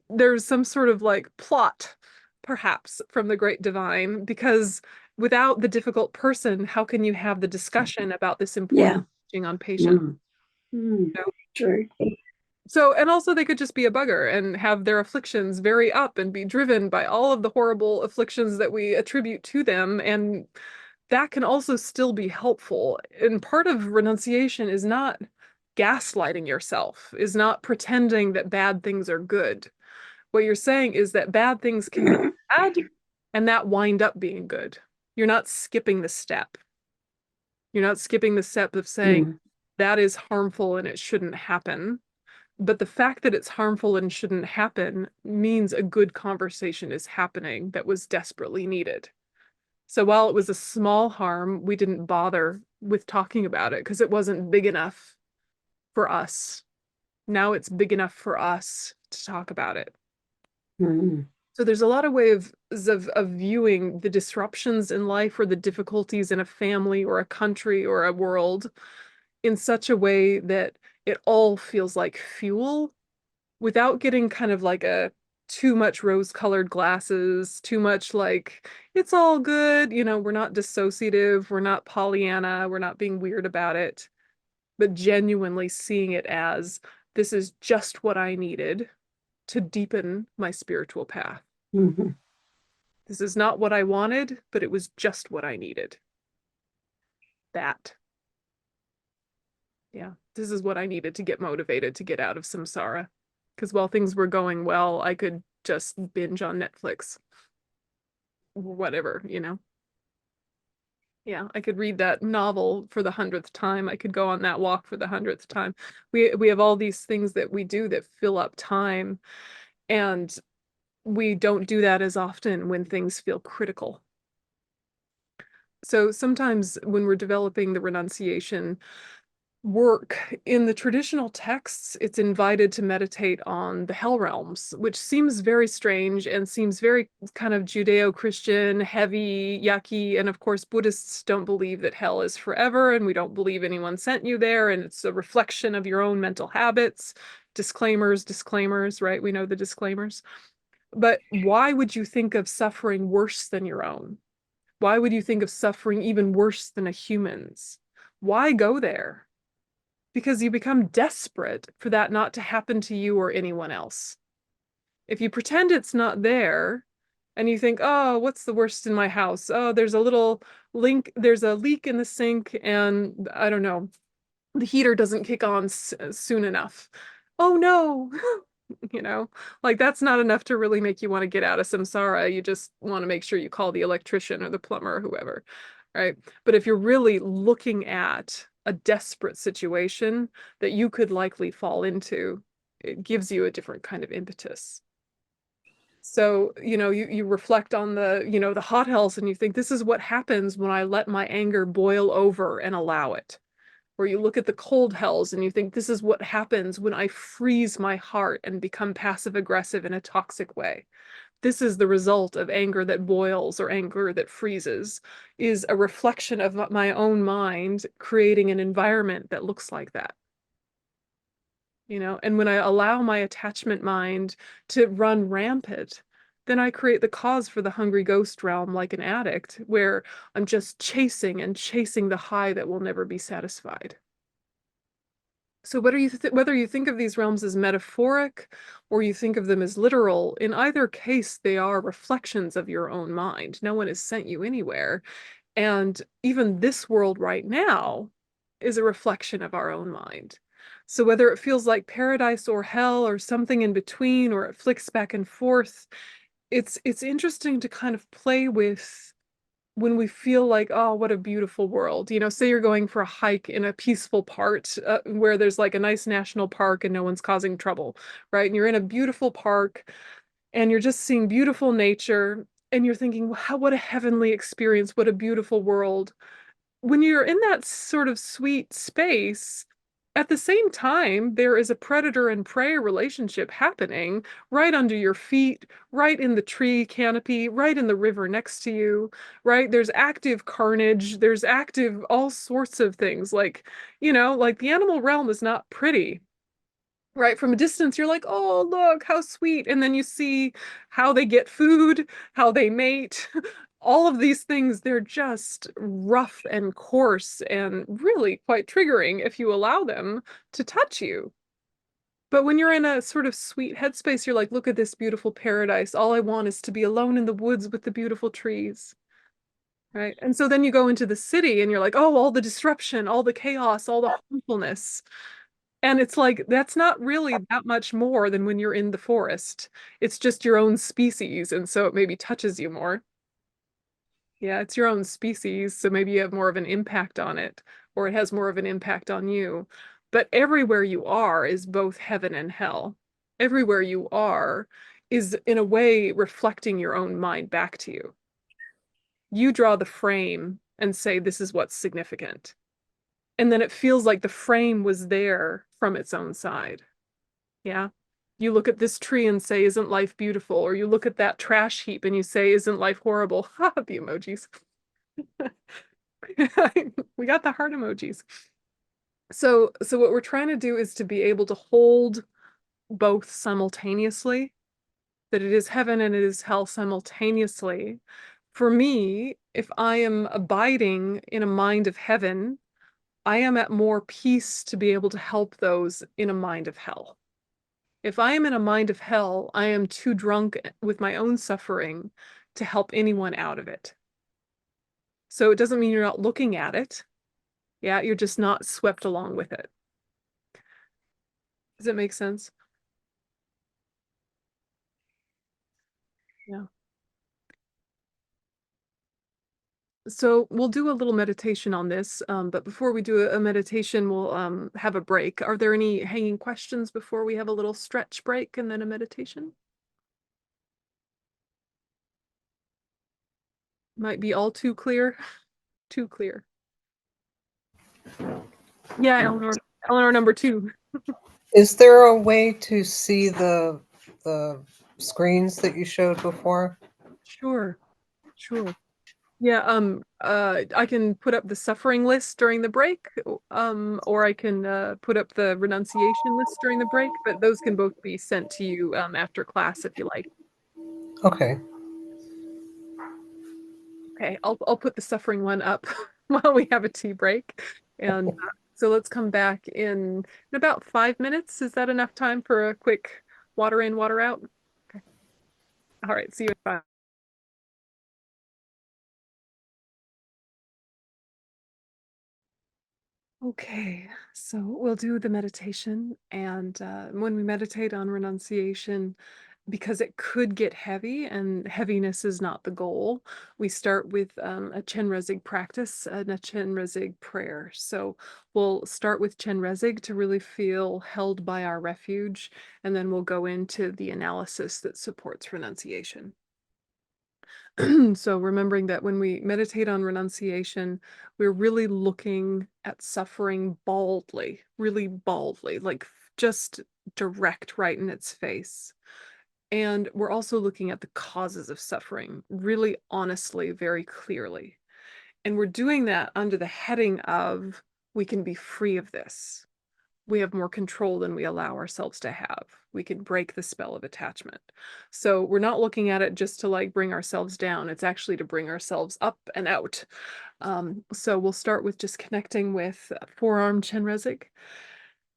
there's some sort of like plot perhaps from the great divine, because without the difficult person, how can you have the discussion about this Yeah. important teaching on patience? True. So, and also they could just be a bugger and have their afflictions very up and be driven by all of the horrible afflictions that we attribute to them. And that can also still be helpful. And part of renunciation is not gaslighting yourself, is not pretending that bad things are good. What you're saying is that bad things can be bad and that wind up being good. You're not skipping the step. You're not skipping the step of saying Mm. that is harmful and it shouldn't happen. But the fact that it's harmful and shouldn't happen means a good conversation is happening that was desperately needed. So while it was a small harm, we didn't bother with talking about it because it wasn't big enough for us. Now it's big enough for us to talk about it. Mm. So there's a lot of ways of viewing the disruptions in life or the difficulties in a family or a country or a world in such a way that it all feels like fuel without getting kind of like a too much rose-colored glasses, too much like it's all good, we're not dissociative, we're not Pollyanna, we're not being weird about it, but genuinely seeing it as this is just what I needed to deepen my spiritual path. Mhm. This is not what I wanted, but it was just what I needed. That. Yeah, this is what I needed to get motivated to get out of samsara. Because while things were going well, I could just binge on Netflix. Whatever. Yeah, I could read that novel for the 100th time. I could go on that walk for the 100th time. We have all these things that we do that fill up time, and we don't do that as often when things feel critical. So sometimes when we're developing the renunciation work in the traditional texts, it's invited to meditate on the hell realms, which seems very strange and seems very kind of Judeo-Christian, heavy, yucky. And of course, Buddhists don't believe that hell is forever, and we don't believe anyone sent you there, and it's a reflection of your own mental habits. Disclaimers, disclaimers, right? We know the disclaimers. But why would you think of suffering worse than your own? Why would you think of suffering even worse than a human's? Why go there? Because you become desperate for that not to happen to you or anyone else. If you pretend it's not there and you think, oh, what's the worst in my house? Oh, there's a leak in the sink, and I don't know, the heater doesn't kick on soon enough. Oh no. Like that's not enough to really make you want to get out of samsara. You just want to make sure you call the electrician or the plumber or whoever, right? But if you're really looking at a desperate situation that you could likely fall into, it gives you a different kind of impetus. So, you reflect on the hot hells and you think, this is what happens when I let my anger boil over and allow it. Or you look at the cold hells and you think, this is what happens when I freeze my heart and become passive aggressive in a toxic way. This is the result of anger that boils or anger that freezes, is a reflection of my own mind creating an environment that looks like that. And when I allow my attachment mind to run rampant, then I create the cause for the hungry ghost realm like an addict, where I'm just chasing and chasing the high that will never be satisfied. So whether you think of these realms as metaphoric or you think of them as literal, in either case, they are reflections of your own mind. No one has sent you anywhere. And even this world right now is a reflection of our own mind. So whether it feels like paradise or hell or something in between, or it flicks back and forth, it's interesting to kind of play with when we feel like, oh, what a beautiful world. Say you're going for a hike in a peaceful part where there's like a nice national park and no one's causing trouble, right? And you're in a beautiful park and you're just seeing beautiful nature and you're thinking, wow, what a heavenly experience, what a beautiful world. When you're in that sort of sweet space, at the same time, there is a predator and prey relationship happening right under your feet, right in the tree canopy, right in the river next to you, right? There's active carnage, there's active all sorts of things. Like the animal realm is not pretty. Right, from a distance, you're like, oh, look, how sweet. And then you see how they get food, how they mate, all of these things, they're just rough and coarse and really quite triggering if you allow them to touch you. But when you're in a sort of sweet headspace, you're like, look at this beautiful paradise. All I want is to be alone in the woods with the beautiful trees. Right. And so then you go into the city and you're like, oh, all the disruption, all the chaos, all the harmfulness. And it's like, that's not really that much more than when you're in the forest. It's just your own species. And so it maybe touches you more. Yeah, it's your own species. So maybe you have more of an impact on it, or it has more of an impact on you. But everywhere you are is both heaven and hell. Everywhere you are is, in a way, reflecting your own mind back to you. You draw the frame and say, this is what's significant. And then it feels like the frame was there from its own side. Yeah. You look at this tree and say, isn't life beautiful? Or you look at that trash heap and you say, isn't life horrible? Ha, the emojis. We got the heart emojis. So what we're trying to do is to be able to hold both simultaneously, that it is heaven and it is hell simultaneously. For me, if I am abiding in a mind of heaven, I am at more peace to be able to help those in a mind of hell. If I am in a mind of hell, I am too drunk with my own suffering to help anyone out of it. So it doesn't mean you're not looking at it. Yeah, you're just not swept along with it. Does it make sense? Yeah. So we'll do a little meditation on this, but before we do a meditation, we'll have a break. Are there any hanging questions before we have a little stretch break and then a meditation? Might be all too clear. Too clear. Yeah, Eleanor number 2. Is there a way to see the screens that you showed before? Sure, sure. Yeah, I can put up the suffering list during the break, or I can put up the renunciation list during the break, but those can both be sent to you after class if you like. Okay. Okay, I'll put the suffering one up while we have a tea break. And so let's come back in about 5 minutes. Is that enough time for a quick water in, water out? Okay. All right, see you in 5. Okay, so we'll do the meditation. And when we meditate on renunciation, because it could get heavy and heaviness is not the goal, we start with a Chenrezig practice and a Chenrezig prayer. So we'll start with Chenrezig to really feel held by our refuge, and then we'll go into the analysis that supports renunciation. So remembering that when we meditate on renunciation, we're really looking at suffering baldly, really baldly, like just direct right in its face. And we're also looking at the causes of suffering really honestly, very clearly. And we're doing that under the heading of we can be free of this. We have more control than we allow ourselves to have. We can break the spell of attachment. So we're not looking at it just to like bring ourselves down. It's actually to bring ourselves up and out. So we'll start with just connecting with forearm Chenrezig,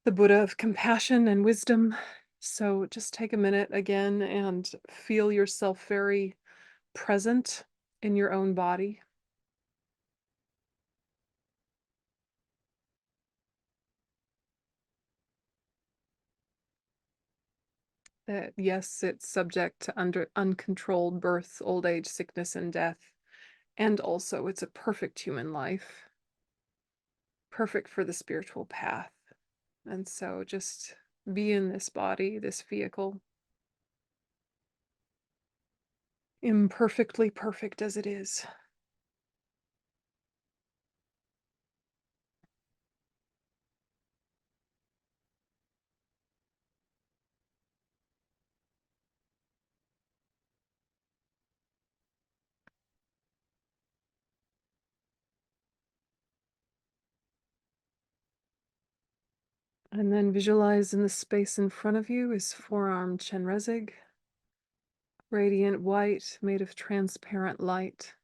the Buddha of compassion and wisdom. So just take a minute again and feel yourself very present in your own body. That yes, it's subject to uncontrolled birth, old age, sickness, and death. And also it's a perfect human life, perfect for the spiritual path. And so just be in this body, this vehicle, imperfectly perfect as it is. And then visualize in the space in front of you is forearm Chenrezig, radiant white, made of transparent light.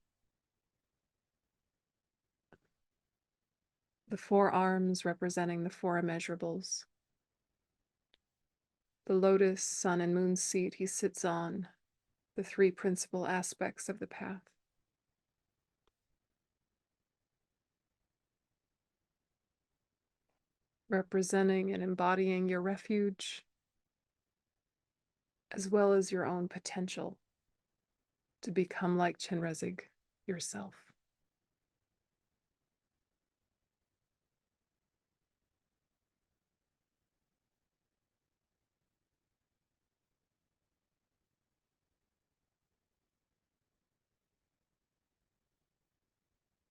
The four arms representing the four immeasurables. the lotus, sun, and moon seat he sits on, the three principal aspects of the path. Representing and embodying your refuge, as well as your own potential to become like Chenrezig yourself.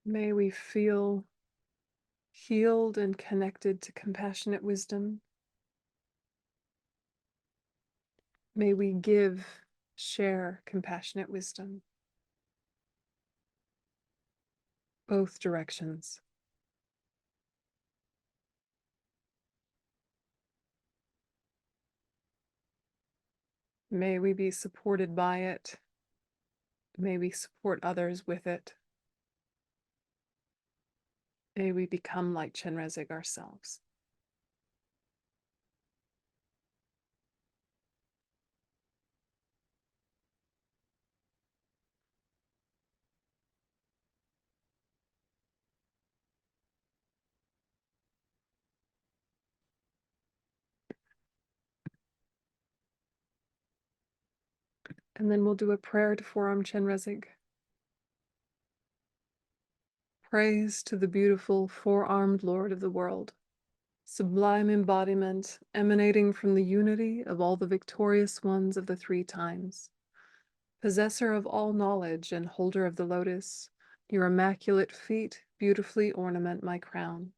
May we feel healed and connected to compassionate wisdom. May we share compassionate wisdom, both directions. May we be supported by it. May we support others with it. May we become like Chenrezig ourselves. And then we'll do a prayer to forearm Chenrezig. Praise to the beautiful four-armed Lord of the world, sublime embodiment emanating from the unity of all the victorious ones of the three times. Possessor of all knowledge and holder of the lotus, your immaculate feet beautifully ornament my crown.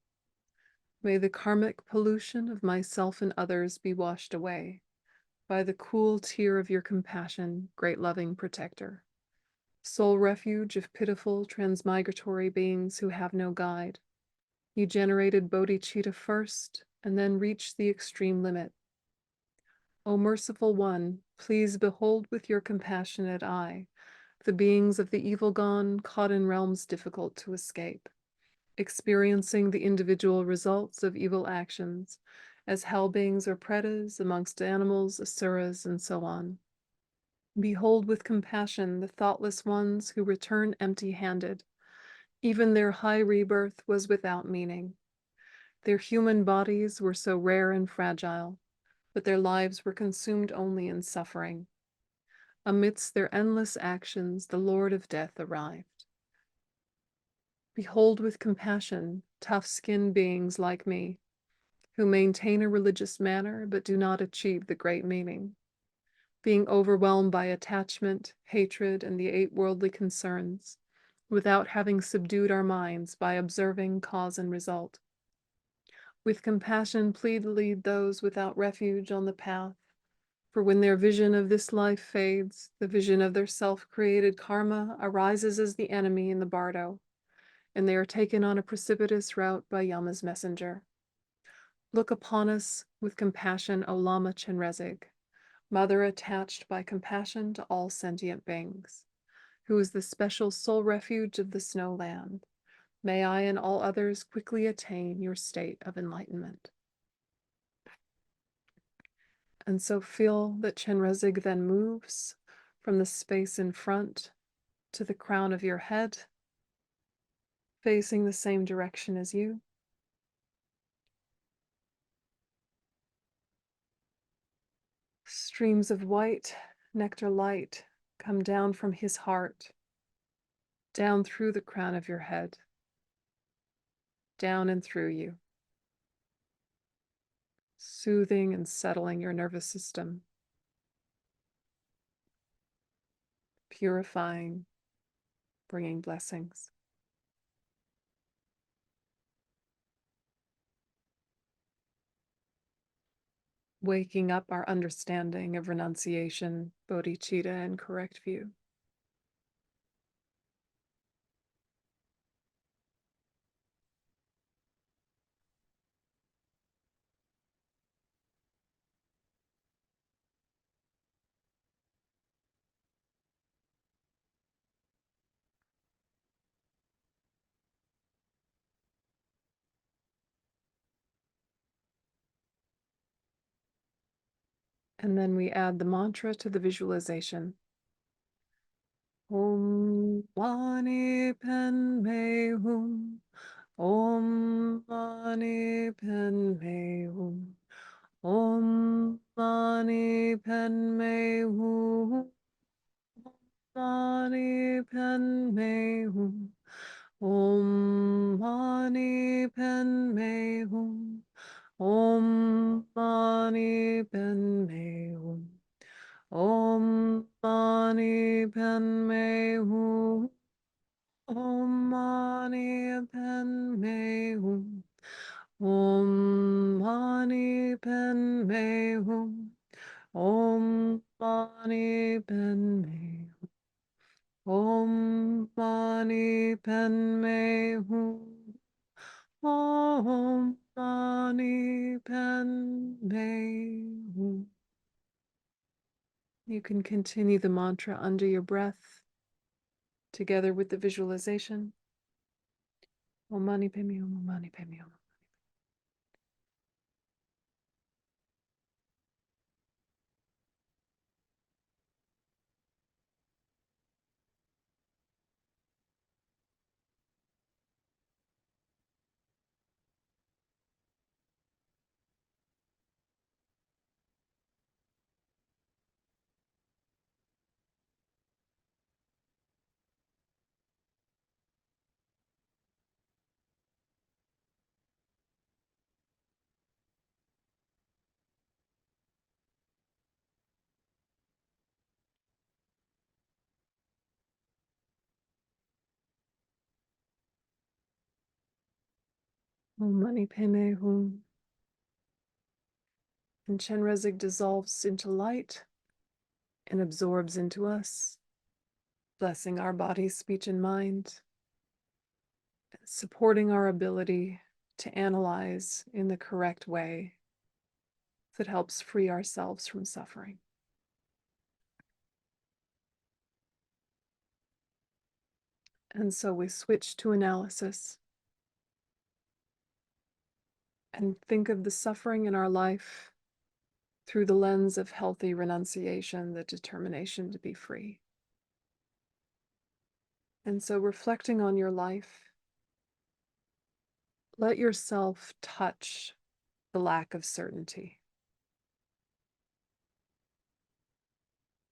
May the karmic pollution of myself and others be washed away by the cool tear of your compassion, great loving protector. Sole refuge of pitiful transmigratory beings who have no guide. You generated bodhichitta first and then reached the extreme limit. O merciful one, please behold with your compassionate eye the beings of the evil gone caught in realms difficult to escape, experiencing the individual results of evil actions as hell beings or pretas amongst animals, asuras, and so on. Behold with compassion the thoughtless ones who return empty-handed. Even their high rebirth was without meaning. Their human bodies were so rare and fragile, but their lives were consumed only in suffering. Amidst their endless actions, the Lord of Death arrived. Behold with compassion tough-skinned beings like me, who maintain a religious manner but do not achieve the great meaning, being overwhelmed by attachment, hatred, and the 8 worldly concerns, without having subdued our minds by observing cause and result. With compassion plead lead those without refuge on the path, for when their vision of this life fades, the vision of their self-created karma arises as the enemy in the bardo, and they are taken on a precipitous route by Yama's messenger. Look upon us with compassion, O Lama Chenrezig, mother attached by compassion to all sentient beings, who is the special soul refuge of the snow land. May I and all others quickly attain your state of enlightenment. And so feel that Chenrezig then moves from the space in front to the crown of your head, facing the same direction as you. Streams of white nectar light come down from his heart, down through the crown of your head, down and through you, soothing and settling your nervous system, purifying, bringing blessings. Waking up our understanding of renunciation, bodhicitta, and correct view. And then we add the mantra to the visualization. Om Mani Padme Hum. Om Mani Padme Hum. Om Mani Padme Hum. Mani Padme Hum. Om Mani Padme Hum. Om Mani Padme Hum. Om Mani Padme Hum. Om Mani Padme Hum. Om Mani Padme Hum. Om Mani Padme Hum. Om Mani Padme Hum. Om Mani Padme Hum. You can continue the mantra under your breath, together with the visualization. Om Mani Padme Hum. Om Mani Padme Hum. Om Mani Padme Hum. And Chenrezig dissolves into light and absorbs into us, blessing our body, speech, and mind, supporting our ability to analyze in the correct way that helps free ourselves from suffering. And so we switch to analysis and think of the suffering in our life through the lens of healthy renunciation, the determination to be free. And so reflecting on your life, let yourself touch the lack of certainty.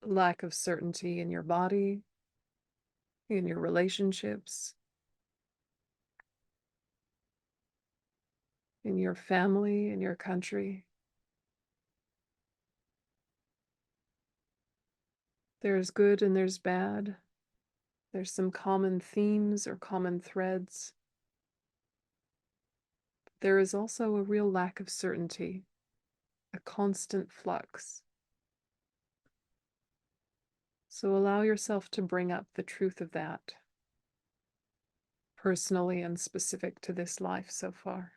Lack of certainty in your body, in your relationships, in your family, in your country. There's good and there's bad. There's some common themes or common threads. There is also a real lack of certainty, a constant flux. So allow yourself to bring up the truth of that, personally and specific to this life so far.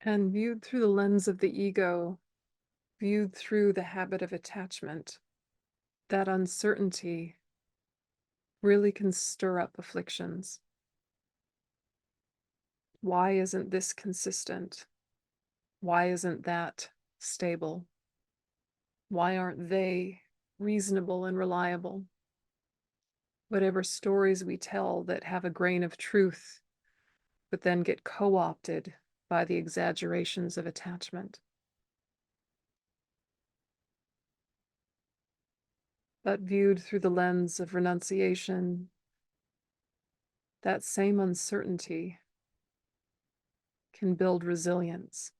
And viewed through the lens of the ego, viewed through the habit of attachment, that uncertainty really can stir up afflictions. Why isn't this consistent? Why isn't that stable? Why aren't they reasonable and reliable? Whatever stories we tell that have a grain of truth, but then get co-opted by the exaggerations of attachment. But viewed through the lens of renunciation, that same uncertainty can build resilience.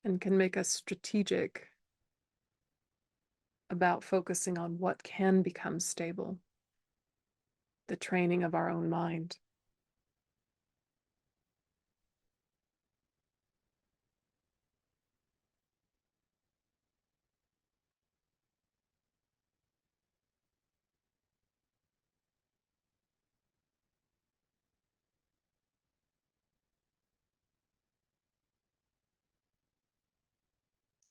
and can make us strategic about focusing on what can become stable, the training of our own mind.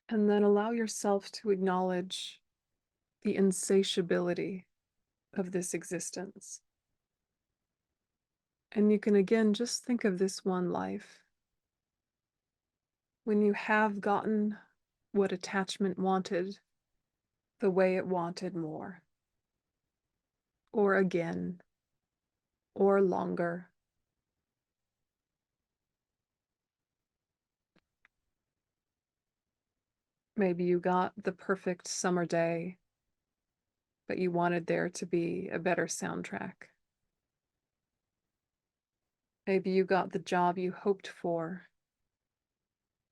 And then allow yourself to acknowledge the insatiability of this existence. And you can again just think of this one life. When you have gotten what attachment wanted, the way it wanted more, or again, or longer. Maybe you got the perfect summer day, but you wanted there to be a better soundtrack. Maybe you got the job you hoped for,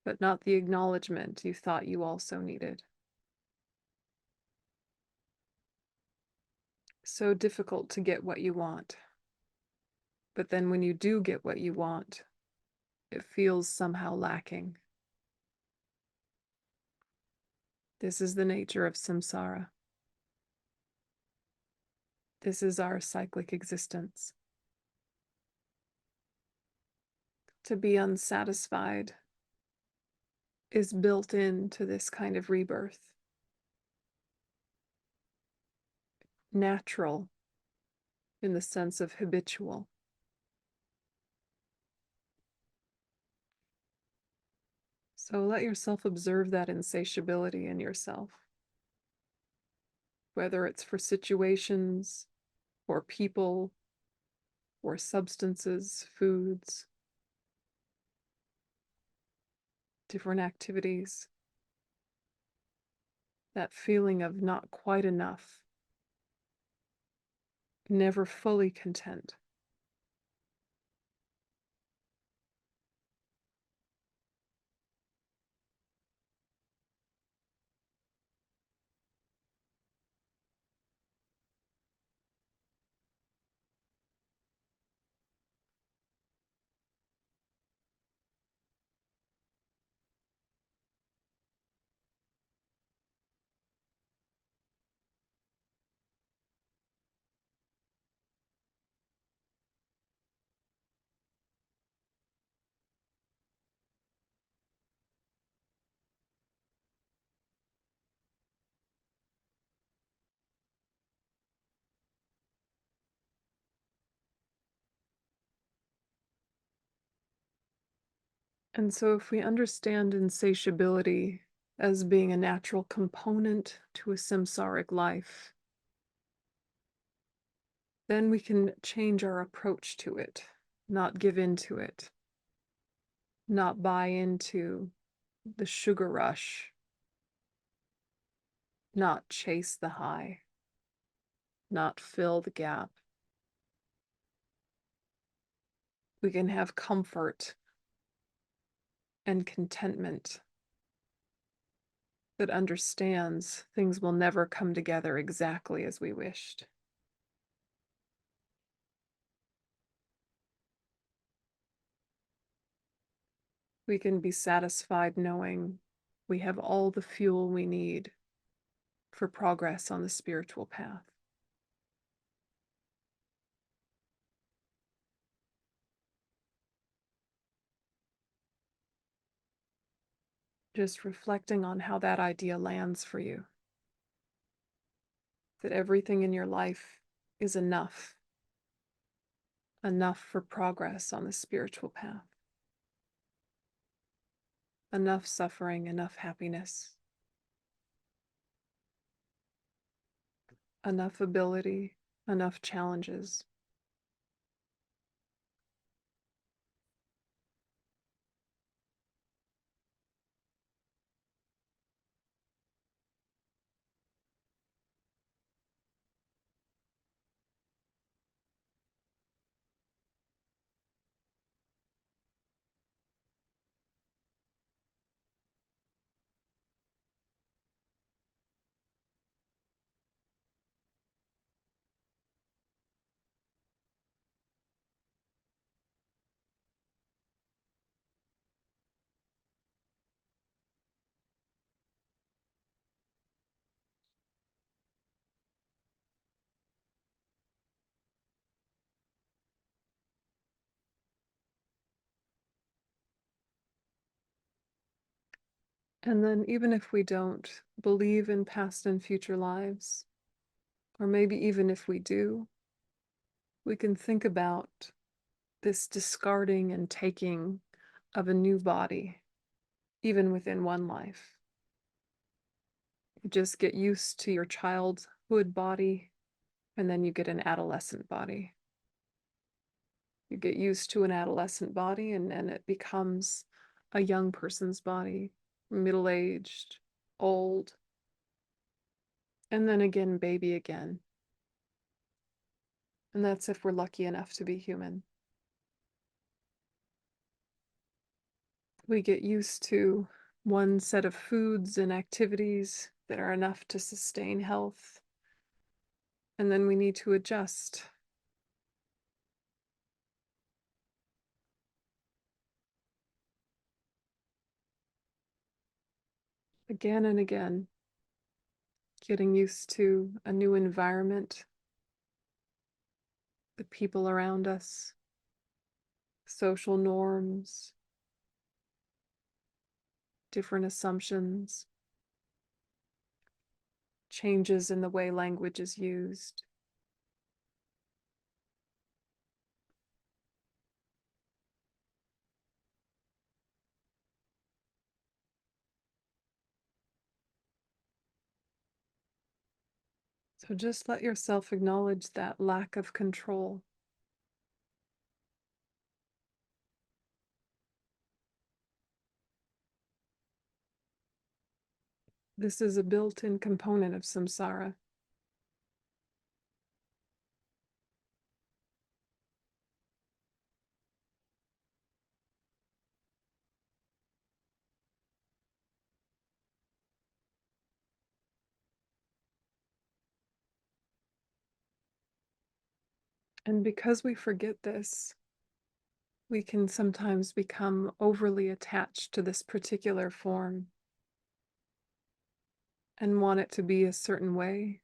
but not the acknowledgement you thought you also needed. So difficult to get what you want. But then when you do get what you want, it feels somehow lacking. This is the nature of samsara. This is our cyclic existence. To be unsatisfied is built into this kind of rebirth. Natural in the sense of habitual. So let yourself observe that insatiability in yourself. Whether it's for situations, or people, or substances, foods, different activities. That feeling of not quite enough, never fully content. And so if we understand insatiability as being a natural component to a samsaric life, then we can change our approach to it, not give in to it, not buy into the sugar rush, not chase the high, not fill the gap. We can have comfort and contentment that understands things will never come together exactly as we wished. We can be satisfied knowing we have all the fuel we need for progress on the spiritual path. Just reflecting on how that idea lands for you. That everything in your life is enough. Enough for progress on the spiritual path. Enough suffering, enough happiness. Enough ability, enough challenges. And then even if we don't believe in past and future lives, or maybe even if we do, we can think about this discarding and taking of a new body, even within one life. You just get used to your childhood body, and then you get an adolescent body. You get used to an adolescent body, and then it becomes a young person's body, middle-aged, old, and then again, baby again. And that's if we're lucky enough to be human. We get used to one set of foods and activities that are enough to sustain health, and then we need to adjust. Again and again, getting used to a new environment, the people around us, social norms, different assumptions, changes in the way language is used. So just let yourself acknowledge that lack of control. This is a built-in component of samsara. And because we forget this, we can sometimes become overly attached to this particular form and want it to be a certain way,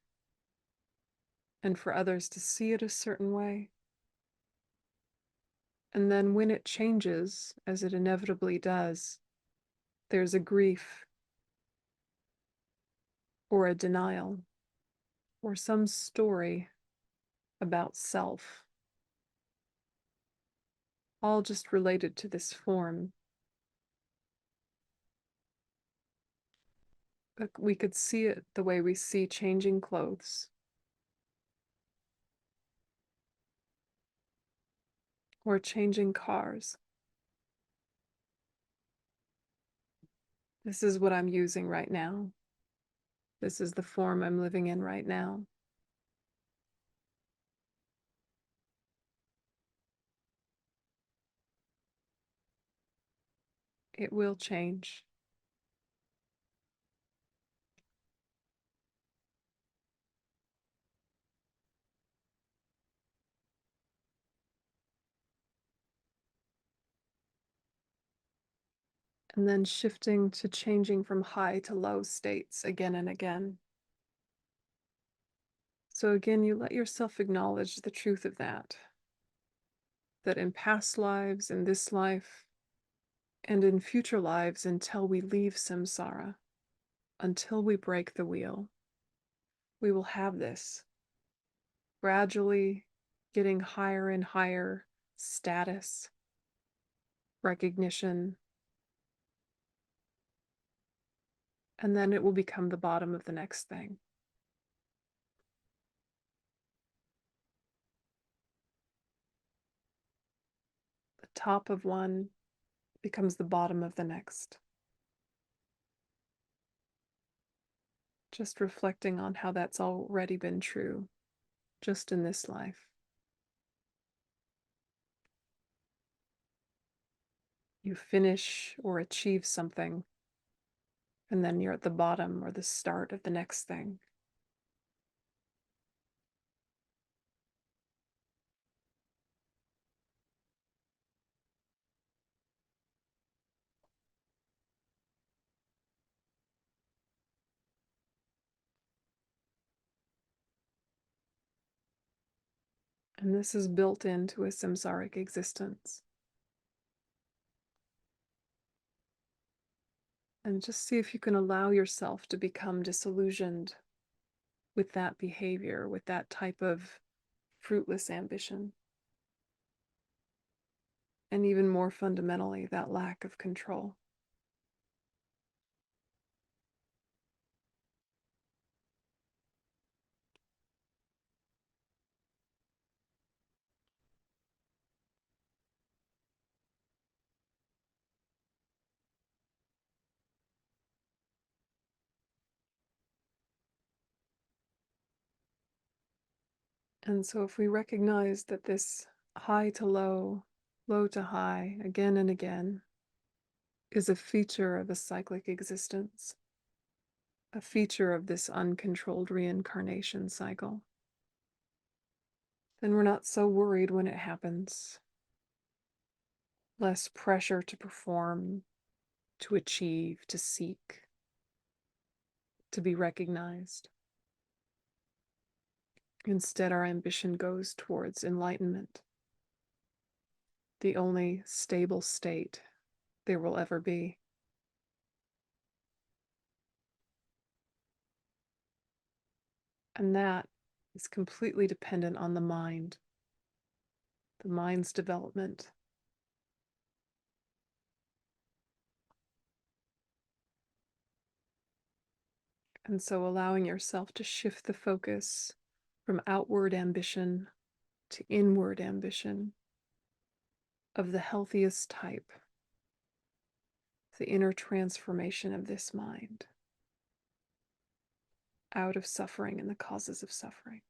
and for others to see it a certain way. And then when it changes, as it inevitably does, there's a grief or a denial or some story about self, all just related to this form. But we could see it the way we see changing clothes or changing cars. This is what I'm using right now. This is the form I'm living in right now. It will change. And then shifting to changing from high to low states again and again. So again, you let yourself acknowledge the truth of that in past lives, in this life, and in future lives until we leave samsara, until we break the wheel, we will have this gradually getting higher and higher status, recognition, and then it will become the bottom of the next thing. The top of one becomes the bottom of the next. Just reflecting on how that's already been true, just in this life. You finish or achieve something, and then you're at the bottom or the start of the next thing. And this is built into a samsaric existence. And just see if you can allow yourself to become disillusioned with that behavior, with that type of fruitless ambition. And even more fundamentally, that lack of control. And so if we recognize that this high to low, low to high, again and again, is a feature of a cyclic existence, a feature of this uncontrolled reincarnation cycle, then we're not so worried when it happens. Less pressure to perform, to achieve, to seek, to be recognized. Instead, our ambition goes towards enlightenment, the only stable state there will ever be. And that is completely dependent on the mind's development. And so allowing yourself to shift the focus from outward ambition to inward ambition of the healthiest type, the inner transformation of this mind out of suffering and the causes of suffering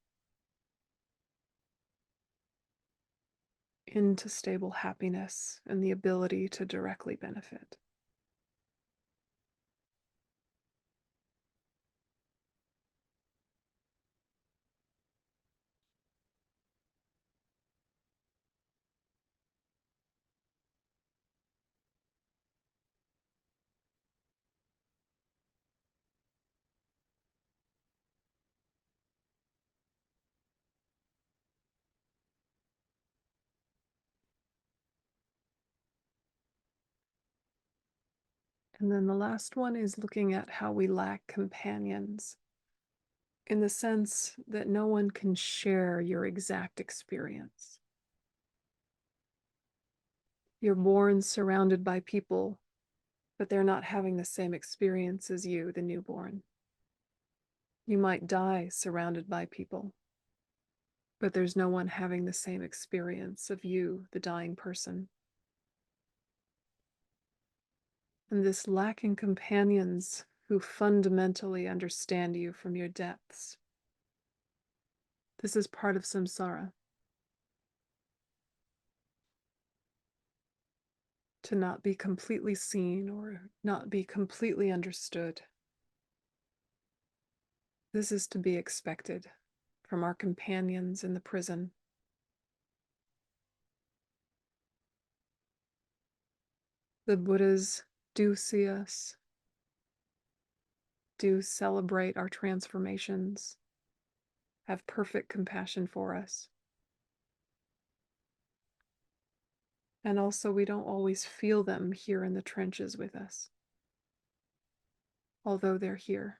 into stable happiness and the ability to directly benefit. And then the last one is looking at how we lack companions, in the sense that no one can share your exact experience. You're born surrounded by people, but they're not having the same experience as you, the newborn. You might die surrounded by people, but there's no one having the same experience of you, the dying person. And this lacking companions who fundamentally understand you from your depths. This is part of samsara. To not be completely seen or not be completely understood. This is to be expected from our companions in the prison. The Buddhas do see us, do celebrate our transformations, have perfect compassion for us. And also, we don't always feel them here in the trenches with us, although they're here.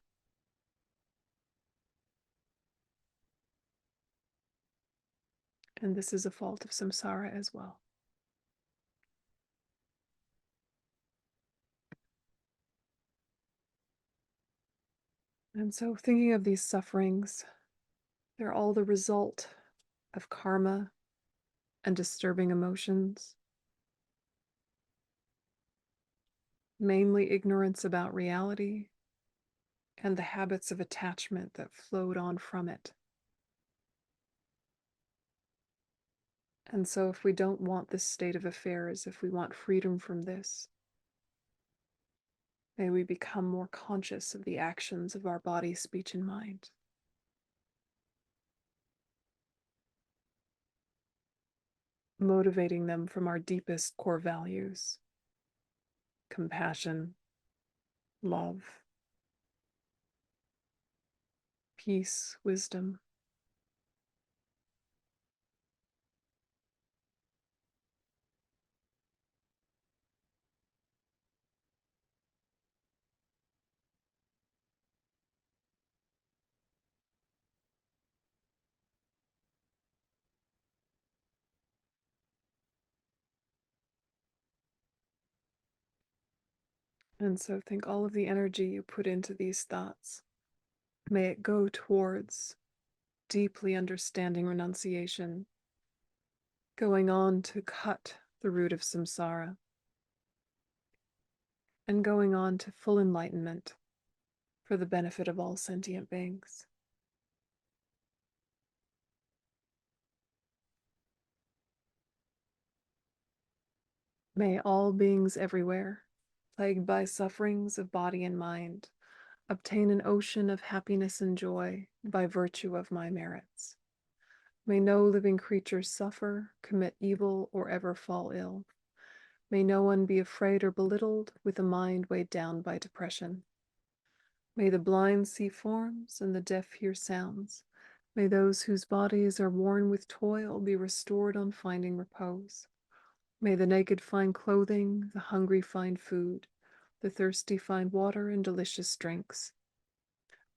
And this is a fault of samsara as well. And so, thinking of these sufferings, they're all the result of karma and disturbing emotions, mainly ignorance about reality and the habits of attachment that flowed on from it. And so if we don't want this state of affairs, if we want freedom from this, may we become more conscious of the actions of our body, speech, and mind. Motivating them from our deepest core values: compassion, love, peace, wisdom. And so think all of the energy you put into these thoughts, may it go towards deeply understanding renunciation, going on to cut the root of samsara, and going on to full enlightenment for the benefit of all sentient beings. May all beings everywhere, plagued by sufferings of body and mind, obtain an ocean of happiness and joy by virtue of my merits. May no living creature suffer, commit evil, or ever fall ill. May no one be afraid or belittled with a mind weighed down by depression. May the blind see forms and the deaf hear sounds. May those whose bodies are worn with toil be restored on finding repose. May the naked find clothing, the hungry find food, the thirsty find water and delicious drinks.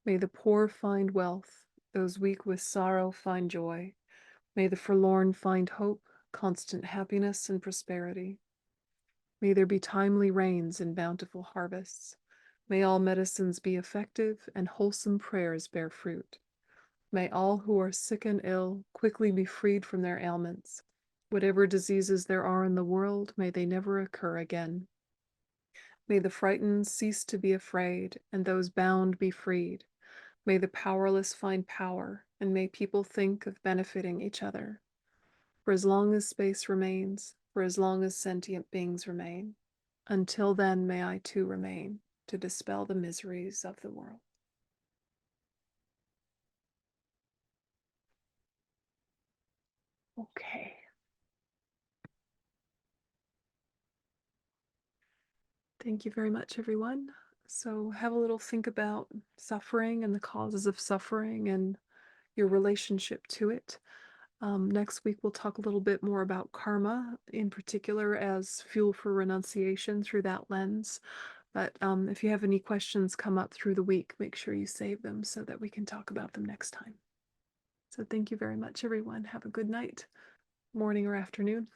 May the poor find wealth, those weak with sorrow find joy. May the forlorn find hope, constant happiness and prosperity. May there be timely rains and bountiful harvests. May all medicines be effective and wholesome prayers bear fruit. May all who are sick and ill quickly be freed from their ailments. Whatever diseases there are in the world, may they never occur again. May the frightened cease to be afraid, and those bound be freed. May the powerless find power, and may people think of benefiting each other. For as long as space remains, for as long as sentient beings remain, until then may I too remain to dispel the miseries of the world. Okay. Thank you very much, everyone. So have a little think about suffering and the causes of suffering and your relationship to it. Next week, we'll talk a little bit more about karma, in particular as fuel for renunciation through that lens. But if you have any questions come up through the week, make sure you save them so that we can talk about them next time. So thank you very much, everyone. Have a good night, morning or afternoon.